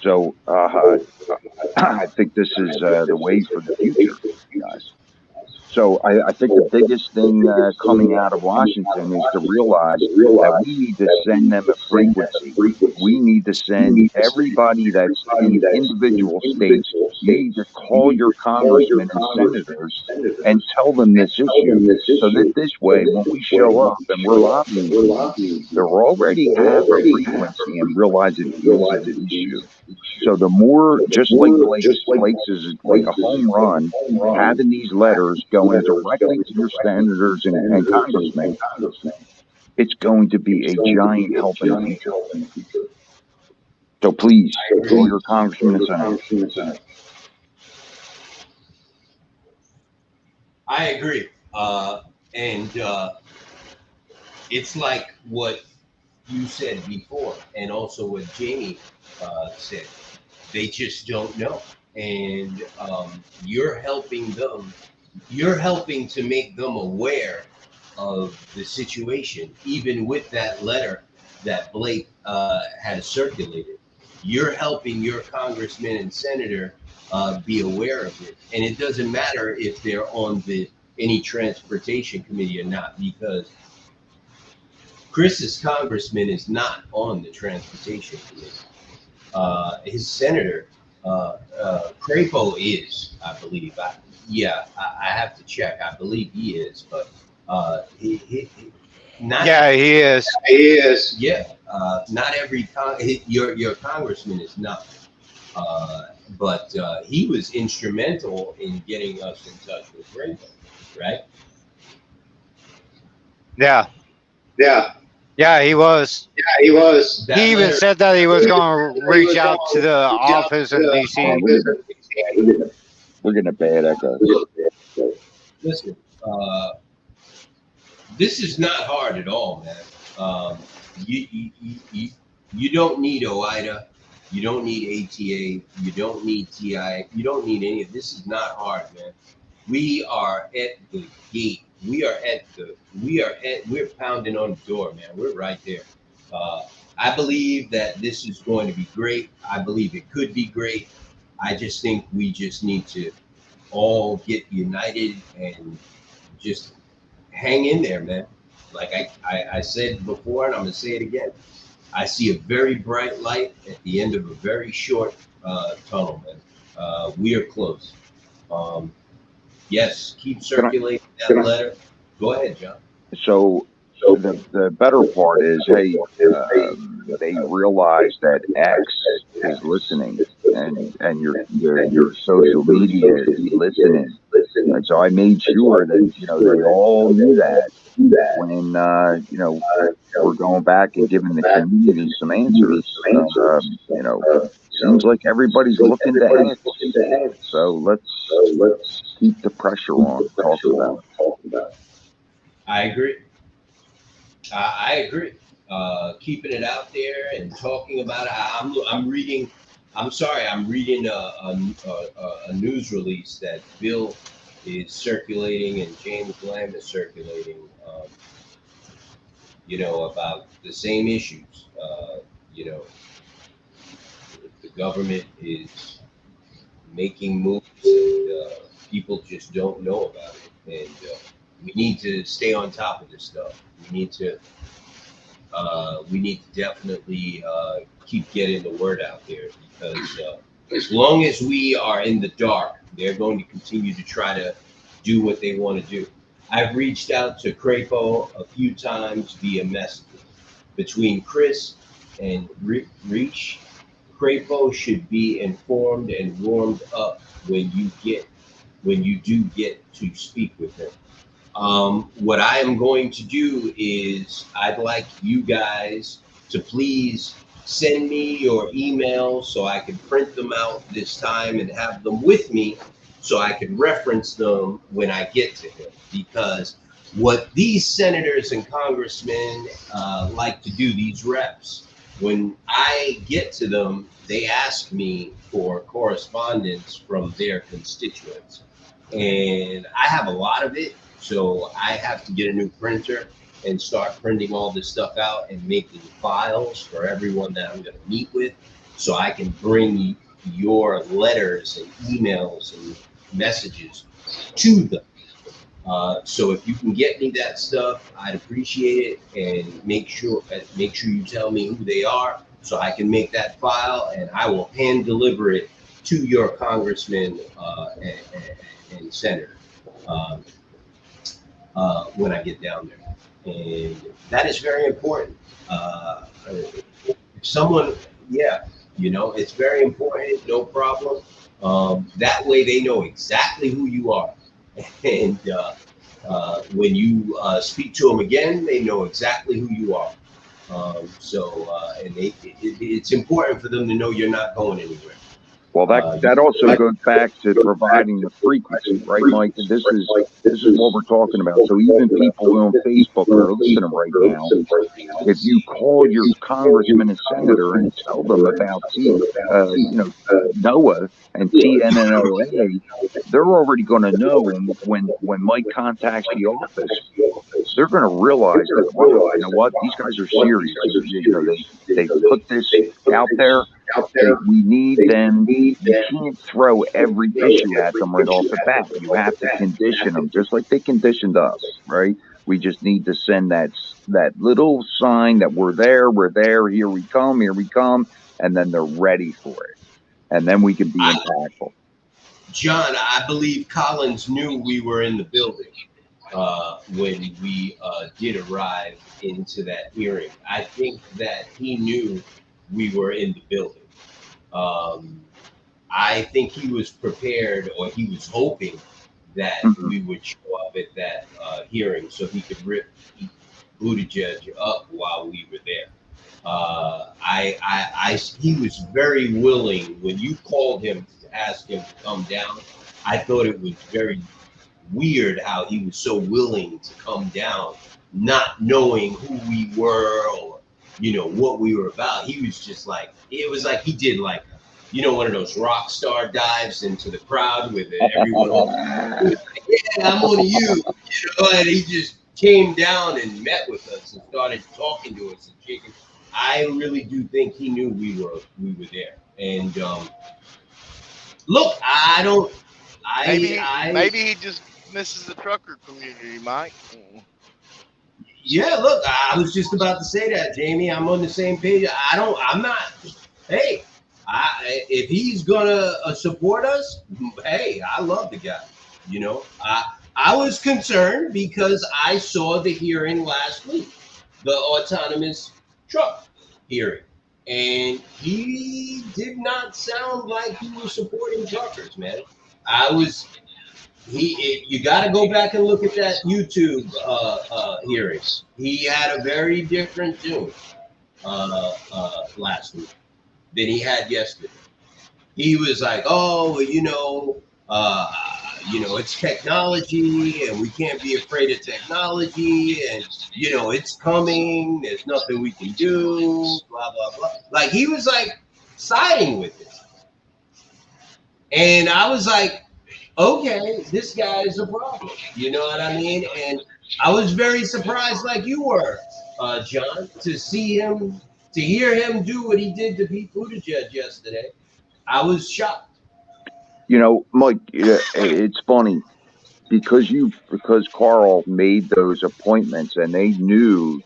So, I think this is the way for the future, guys. So I think the biggest thing coming out of Washington is to realize that we need to send them a frequency. We need to send everybody that's in individual states, you need to call your congressmen and senators and tell them this issue, so that this way, when we show up and we're lobbying, they're already have a frequency and realize it is an issue. So the more, just like Blake's is like a home run, having these letters going directly to your senators and congressmen, it's going to be a giant help in the future. So please, call your congressmen and senators. I agree. And it's like what you said before, and also what Jamie said. They just don't know. And you're helping them. You're helping to make them aware of the situation, even with that letter that Blake has circulated. You're helping your congressman and senator be aware of it. And it doesn't matter if they're on any transportation committee or not, because Chris's congressman is not on the transportation committee. His senator, Crapo, is, I believe. I have to check. I believe he is, but Not Yeah, he is. yeah, not every your congressman is not, but he was instrumental in getting us in touch with Rainbow, right? Yeah, Yeah, yeah, he was. he was. That He even letter, said that he was going to He reach was out to going the to reach out office to in the DC. We're getting a bad echo. listen, this is not hard at all, man. You don't need OIDA, you don't need ATA, you don't need TI, you don't need any of this. Is not hard, man. We are at the gate. We're pounding on the door, man. We're right there. Uh, I believe that this is going to be great. I believe it could be great. I just think we just need to all get united and just hang in there, man. Like I said before, and I'm gonna say it again. I see a very bright light at the end of a very short tunnel, man. We are close. Um, yes, keep circulating that letter. Go ahead, John. So the better part is, hey, they realize that X is listening, and your social media is listening. And so I made sure that they all knew that when we're going back and giving the community some answers. Seems like everybody's looking to X. So let's keep the pressure on. Talk about it. I agree. I agree. Keeping it out there and talking about it. I'm reading. I'm sorry. I'm reading a news release that Bill is circulating and James Lamb is circulating. About the same issues. You know, the government is making moves and people just don't know about it. And we need to stay on top of this stuff. We need to definitely keep getting the word out there, because as long as we are in the dark, they're going to continue to try to do what they want to do. I've reached out to Crapo a few times via messages. Between Chris and Reach, Crapo should be informed and warmed up when you do get to speak with him. What I am going to do is I'd like you guys to please send me your emails so I can print them out this time and have them with me so I can reference them when I get to him. Because what these senators and congressmen like to do, these reps, when I get to them, they ask me for correspondence from their constituents. And I have a lot of it. So I have to get a new printer and start printing all this stuff out and making files for everyone that I'm going to meet with, so I can bring your letters and emails and messages to them. So if you can get me that stuff, I'd appreciate it, and make sure you tell me who they are so I can make that file, and I will hand deliver it to your congressman and senator. When I get down there. And that is very important. If someone, it's very important, no problem. That way they know exactly who you are. And when you speak to them again, they know exactly who you are. It's important for them to know you're not going anywhere. Well, that also goes back to providing the frequency, right, Mike? This is what we're talking about. So even people on Facebook are listening right now. If you call your congressman and senator and tell them about NOAA and TNNOA, they're already going to know when Mike contacts the office. They're going to realize that, wow, you know what? These guys are serious. They put this out there. We need them. You can't throw every issue at them right off the bat. You have to condition them, just like they conditioned us, right? We just need to send that little sign that we're there, here we come, and then they're ready for it. And then we can be impactful. John, I believe Collins knew we were in the building. when we did arrive into that hearing. I think that he knew we were in the building. Um, I think he was prepared, or he was hoping that Mhm. we would show up at that hearing so he could rip Buttigieg up while we were there. He was very willing when you called him to ask him to come down. I thought it was very weird how he was so willing to come down, not knowing who we were or what we were about. He was just like, it was like he did like one of those rock star dives into the crowd with everyone on. He was like, yeah, I'm on and he just came down and met with us and started talking to us and shaking. I really do think he knew we were there. And look, I don't. Maybe he just misses the trucker community, Mike. Yeah, look, I was just about to say that, Jamie. I'm on the same page. I'm not. Hey, if he's gonna support us, hey, I love the guy. I was concerned because I saw the hearing last week, the autonomous truck hearing, and he did not sound like he was supporting truckers, man. I was. You got to go back and look at that YouTube hearing. He had a very different tune last week than he had yesterday. He was like, "Oh, it's technology, and we can't be afraid of technology, and it's coming. There's nothing we can do." Blah blah blah. Like he was like siding with it, and I was like, okay, this guy is a problem. You know what I mean? And I was very surprised, like you were, John, to hear him do what he did to Pete Buttigieg yesterday. I was shocked. Mike, it's funny because Carl made those appointments and they knew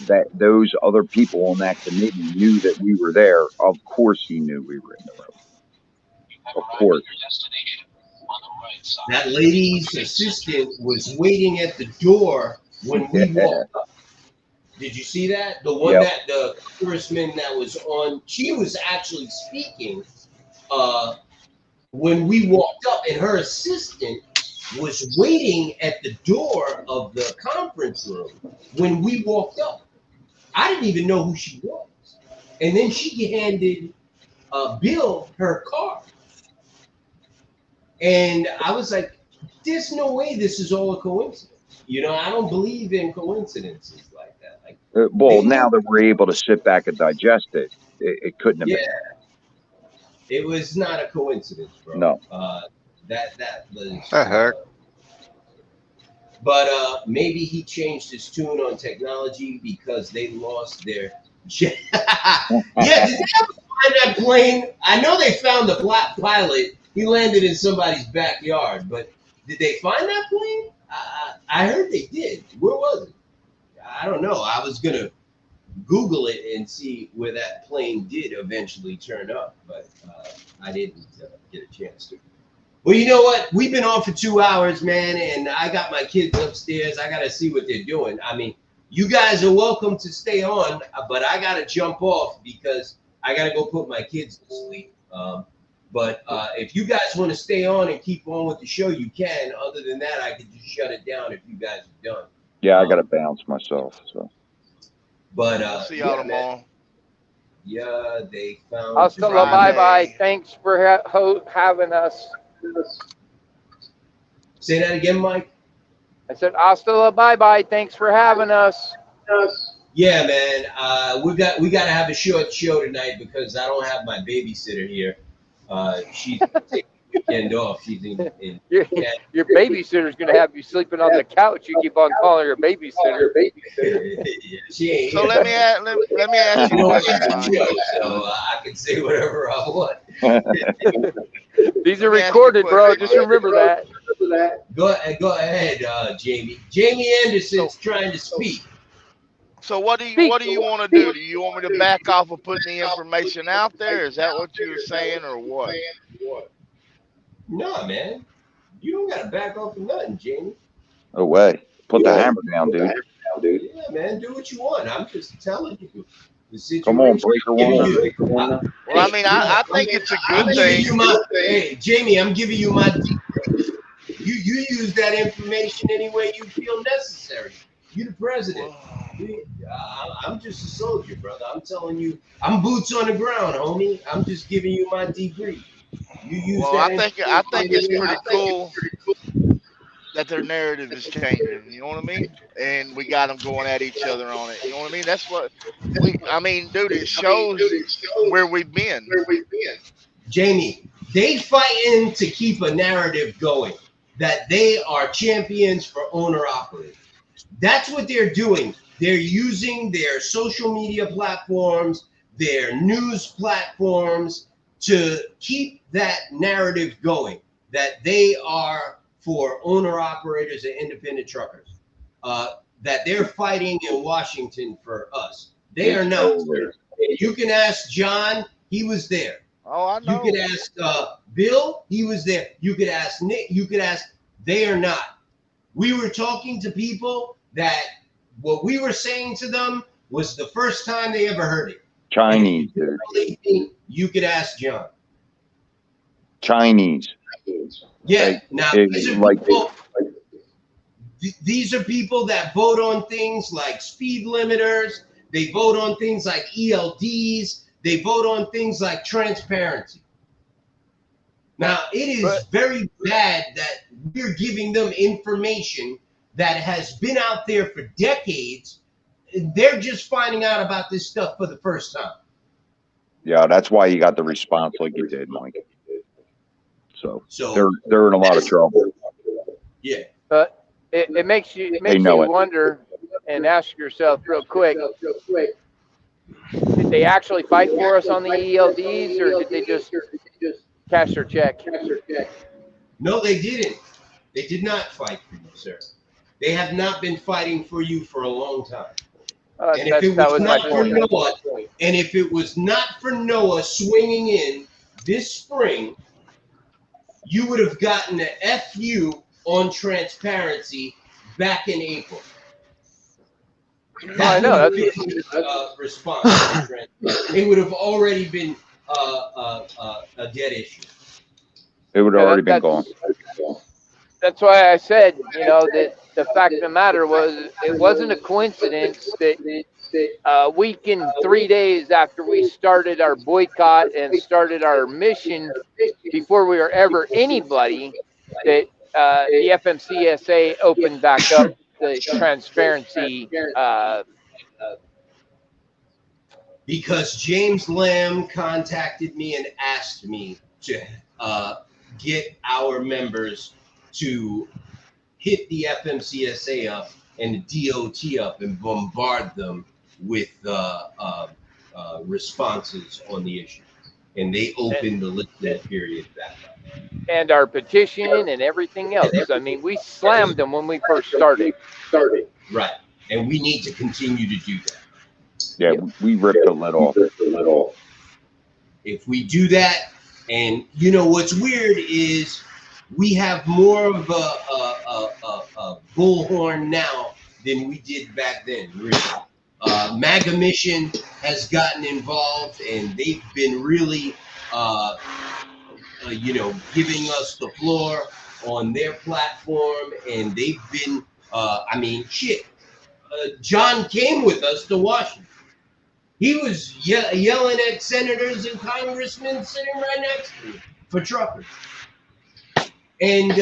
that those other people on that committee knew that we were there. Of course, he knew we were in the room. Of course. That lady's assistant was waiting at the door when we walked up. Did you see that? The one that the congressman that was on, she was actually speaking when we walked up, and her assistant was waiting at the door of the conference room when we walked up. I didn't even know who she was. And then she handed Bill her card. And I was like, there's no way this is all a coincidence. I don't believe in coincidences like that. Now that we're able to sit back and digest it, it couldn't have been. It was not a coincidence, bro. No. That was. The heck? But maybe he changed his tune on technology because they lost their jet. Yeah, did they ever find that plane? I know they found the black pilot. He landed in somebody's backyard, but did they find that plane? I heard they did. Where was it? I don't know. I was going to Google it and see where that plane did eventually turn up, but I didn't get a chance to. Well, you know what? We've been on for 2 hours, man, and I got my kids upstairs. I got to see what they're doing. I mean, you guys are welcome to stay on, but I got to jump off because I got to go put my kids to sleep. But if you guys want to stay on and keep on with the show, you can. Other than that, I could just shut it down if you guys are done. Yeah, I got to bounce myself. So. But see y'all tomorrow. Man. Yeah, they found. Hasta la bye. Thanks for having us. Say that again, Mike. I said hasta la bye. Thanks for having us. Yeah, man. We got to have a short show tonight because I don't have my babysitter here. She's taking the weekend off. She's in your babysitter's gonna have you sleeping on the couch. You keep on calling her babysitter. She ain't. So let me ask you a question. So I can say whatever I want. These are recorded, bro. Just remember that. Go ahead, Jamie. Jamie Anderson's trying to speak. So what do you want to do? Do you want me to back off of putting the information out there? Is that what you were saying, or what? No, man. You don't got to back off of nothing, Jamie. No way. Put the Yeah. hammer down, dude. Yeah, man, do what you want. I'm just telling you the situation. Come on, breaker one. Well, I mean, I think it's a good I'm giving thing. you my, hey, Jamie, I'm giving you my debrief. You use that information any way you feel necessary. You the president. I'm just a soldier, brother. I'm telling you, I'm boots on the ground, homie. I'm just giving you my debrief. You use Well, that. I think it's pretty cool that their narrative is changing. You know what I mean? And we got them going at each other on it. You know what I mean? That's what I mean, dude. It shows where we've been. Jamie, they fighting to keep a narrative going that they are champions for owner operators. That's what they're doing. They're using their social media platforms, their news platforms to keep that narrative going that they are for owner operators and independent truckers. That they're fighting in Washington for us. They are not. You can ask John, he was there. Oh, I You know. could ask Bill, he was there. You could ask Nick, you could ask, they are not. We were talking to people that what we were saying to them was the first time they ever heard it. Chinese, dude. You could ask John. Chinese. Yeah, now these are like people, these are people that vote on things like speed limiters. They vote on things like ELDs. They vote on things like transparency. Now, it is very bad that we're giving them information that has been out there for decades. They're just finding out about this stuff for the first time. Yeah, that's why you got the response like you did, Mike. So So they're in a lot of trouble. yeah. But it makes you wonder and ask yourself real quick, did they actually fight for us on the ELDs, or did they just cash their check? No, they didn't. They did not fight for you, sir. They have not been fighting for you for a long time. And if it was not for Noah, and if it was not for Noah swinging in this spring, you would have gotten an FU on transparency back in April. I know. That would have been response. It would have already been a dead issue. It would have already been gone. That's why I said, that the fact of the matter was, it wasn't a coincidence that a week and 3 days after we started our boycott and started our mission, before we were ever anybody, that the FMCSA opened back up the transparency. Because James Lamb contacted me and asked me to get our members to hit the FMCSA up and the DOT up and bombard them with responses on the issue. And they opened the listening period back up. And our petition and everything else. I mean, we slammed them when we first started. Right. And we need to continue to do that. Yeah, we ripped the lid off. If we do that, and what's weird is we have more of a bullhorn now than we did back then. Really. MAGA Mission has gotten involved, and they've been really, giving us the floor on their platform, and they've been, John came with us to Washington. He was yelling at senators and congressmen sitting right next to me for truckers. And,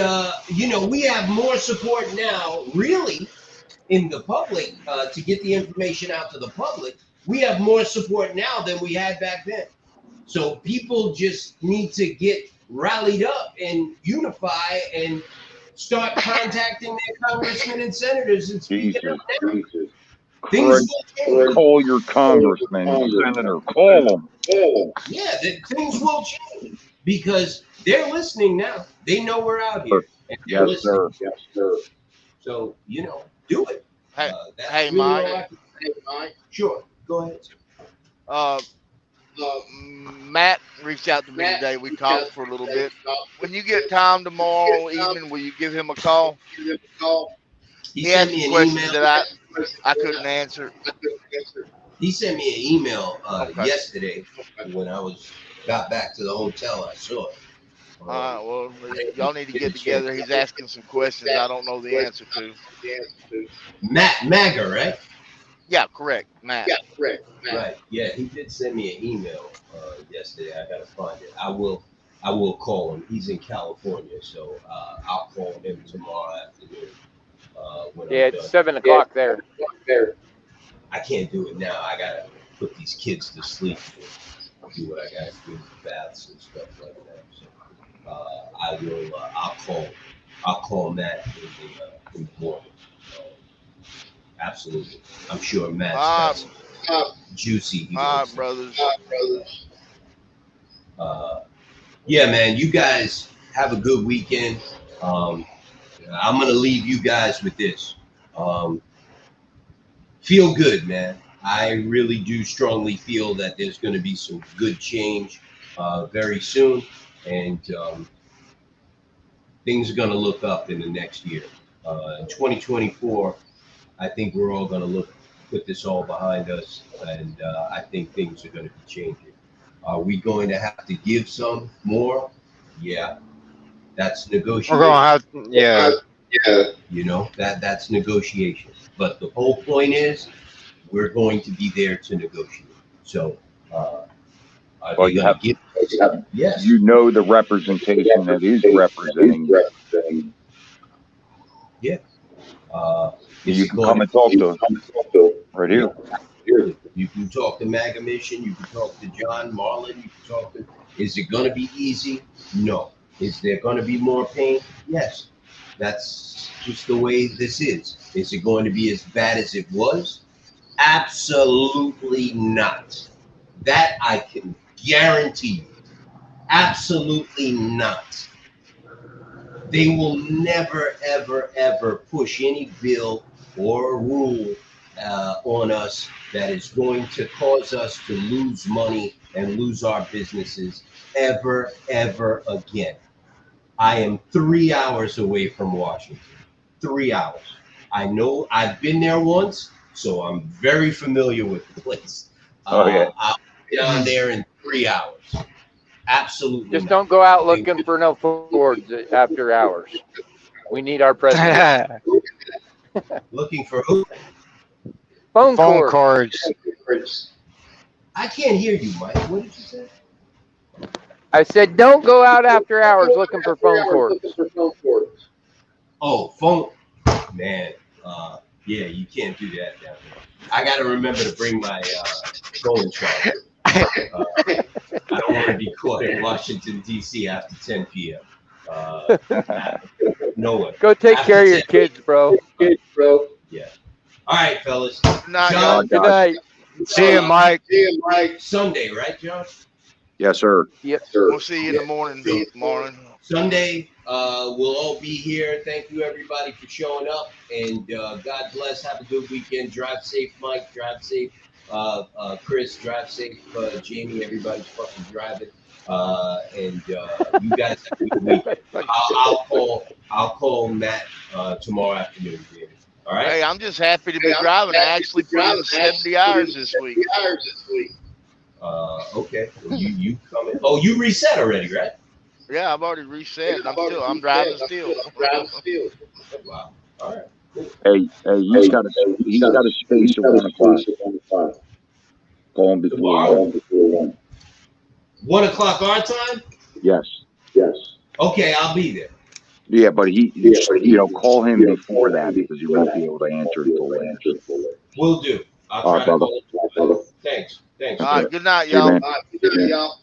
we have more support now, really, in the public to get the information out to the public. We have more support now than we had back then. So people just need to get rallied up and unify and start contacting their congressmen and senators and speaking up now. Things will change. Call your congressman, senator, call them. Yeah, things will change because they're listening now. They know we're out here. And they're listening. Yes, sir. So, do it. Hey, Mike. Sure, go ahead. Matt reached out to me today. We talked for a little bit. When you get time tomorrow evening, will you give him a call? He He sent asked me an questions email. that I couldn't answer. He sent me an email Okay. yesterday when I got back to the hotel. I saw it. Well, y'all need to get together. He's asking some questions I don't know the answer to. Matt Maga, right? Yeah, correct, Matt. Right. Yeah, he did send me an email yesterday. I gotta find it. I will call him. He's in California, so I'll call him tomorrow afternoon. When Yeah, I'm it's done. 7 o'clock there. I can't do it now. I gotta put these kids to sleep and do what I gotta do, baths and stuff like that. So I will. I'll call Matt in the morning. Absolutely. I'm sure Matt's got some juicy. He All wants right, brothers. Yeah, man. You guys have a good weekend. I'm gonna leave you guys with this. Feel good, man. I really do strongly feel that there's going to be some good change very soon, and things are going to look up in the next year. In 2024, I think we're all going to put this all behind us, and I think things are going to be changing. Are we going to have to give some more? Yeah, that's negotiation. We're gonna have, yeah. You know, that's negotiation. But the whole point is, we're going to be there to negotiate. So, are Well, they you going have- to give? Yes. You know the representation that is representing you. Is You it can going come and talk to right here. You can talk to Maga Mission. You can talk to John Marlin. You can talk to. Is it going to be easy? No. Is there going to be more pain? Yes. That's just the way this is. Is it going to be as bad as it was? Absolutely not. That I can guarantee you. Absolutely not. They will never, ever, ever push any bill or rule on us that is going to cause us to lose money and lose our businesses ever, ever again. I am 3 hours away from Washington. 3 hours. I know I've been there once, so I'm very familiar with the place. Oh, yeah. I'll be down there in 3 hours. Absolutely. Just not. don't go out looking for no Fords after hours. We need our president. Looking for who? Phone Phone cord. cords. I can't hear you, Mike. What did you say? I said, don't go out after hours looking for phone cords. Oh, phone. Man, yeah, you can't do that down there. I got to remember to bring my phone charger. I don't want to be caught in Washington, D.C. after 10 p.m. No one. Go take After care of your 10. kids, bro. Yeah. All right, fellas. Not John, Good night. See you, Mike. Sunday, right, Josh? Yes, sir. Yep. We'll see you in the morning. Sunday, we'll all be here. Thank you, everybody, for showing up. And God bless. Have a good weekend. Drive safe, Mike. Drive safe. Chris, drive safe. Jamie, everybody's fucking driving. And you guys have a good weekend. I'll call Matt tomorrow afternoon, Jamie. All right? Hey, I'm just happy to be driving. I actually put in 70 hours this week. Okay. Well, you coming? Oh, you reset already, right? Yeah, I've already reset. I'm driving still. Wow. All right. Hey, he's got a space at 1 o'clock. Call him before 1. 1 o'clock our time? Yes. Okay, I'll be there. Yeah, but call him before that because he won't be able to answer until later. Will do. I'll All try right, to brother. call him. Thanks. All right, good night, See you, y'all. man.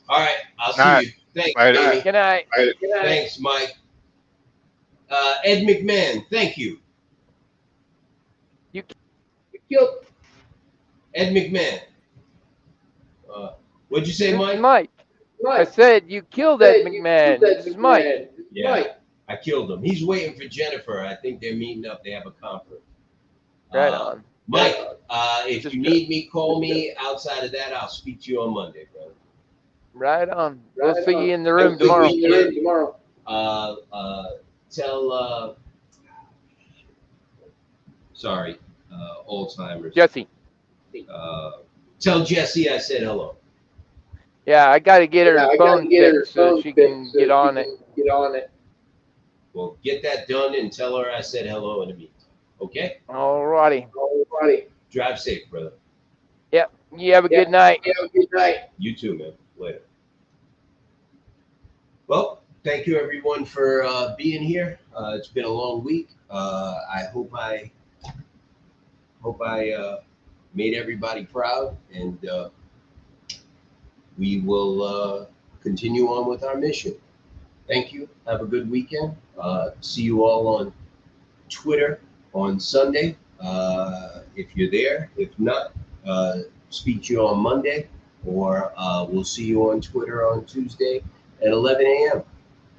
All right, I'll see Night. you. Thanks. Later. Jamie. Good night. Thanks, Mike. Ed McMahon, thank you. You killed Ed McMahon. What'd you say, This Mike? is Mike. I said you killed Ed McMahon. This is Mike. Yeah, I killed him. He's waiting for Jennifer. I think they're meeting up. They have a conference. Right on. Mike, if you need me, call me. Outside of that, I'll speak to you on Monday, brother. Right on. We'll see you in the room tomorrow. Tell Sorry, Alzheimer's. Jesse. Tell Jesse I said hello. Yeah, I got to get her phone fixed so she can get on it. Well, get that done and tell her I said hello in the meantime. Okay? Alrighty. Drive safe, brother. Yep. You have a good night. You too, man. Later. Well, thank you everyone for being here. It's been a long week. I hope I made everybody proud, and we will continue on with our mission. Thank you. Have a good weekend. See you all on Twitter on Sunday, if you're there. If not, speak to you on Monday, or we'll see you on Twitter on Tuesday at 11 a.m.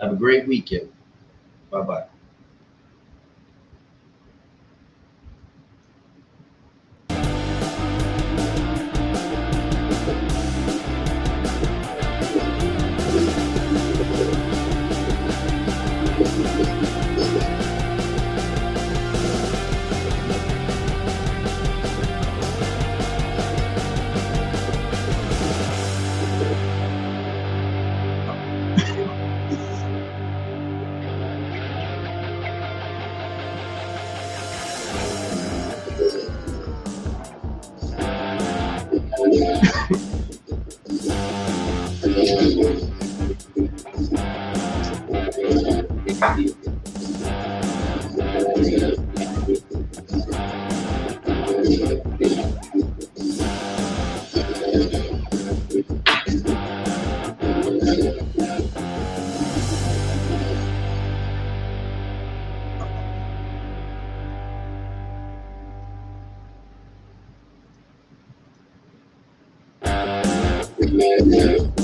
Have a great weekend. Bye-bye. Yeah.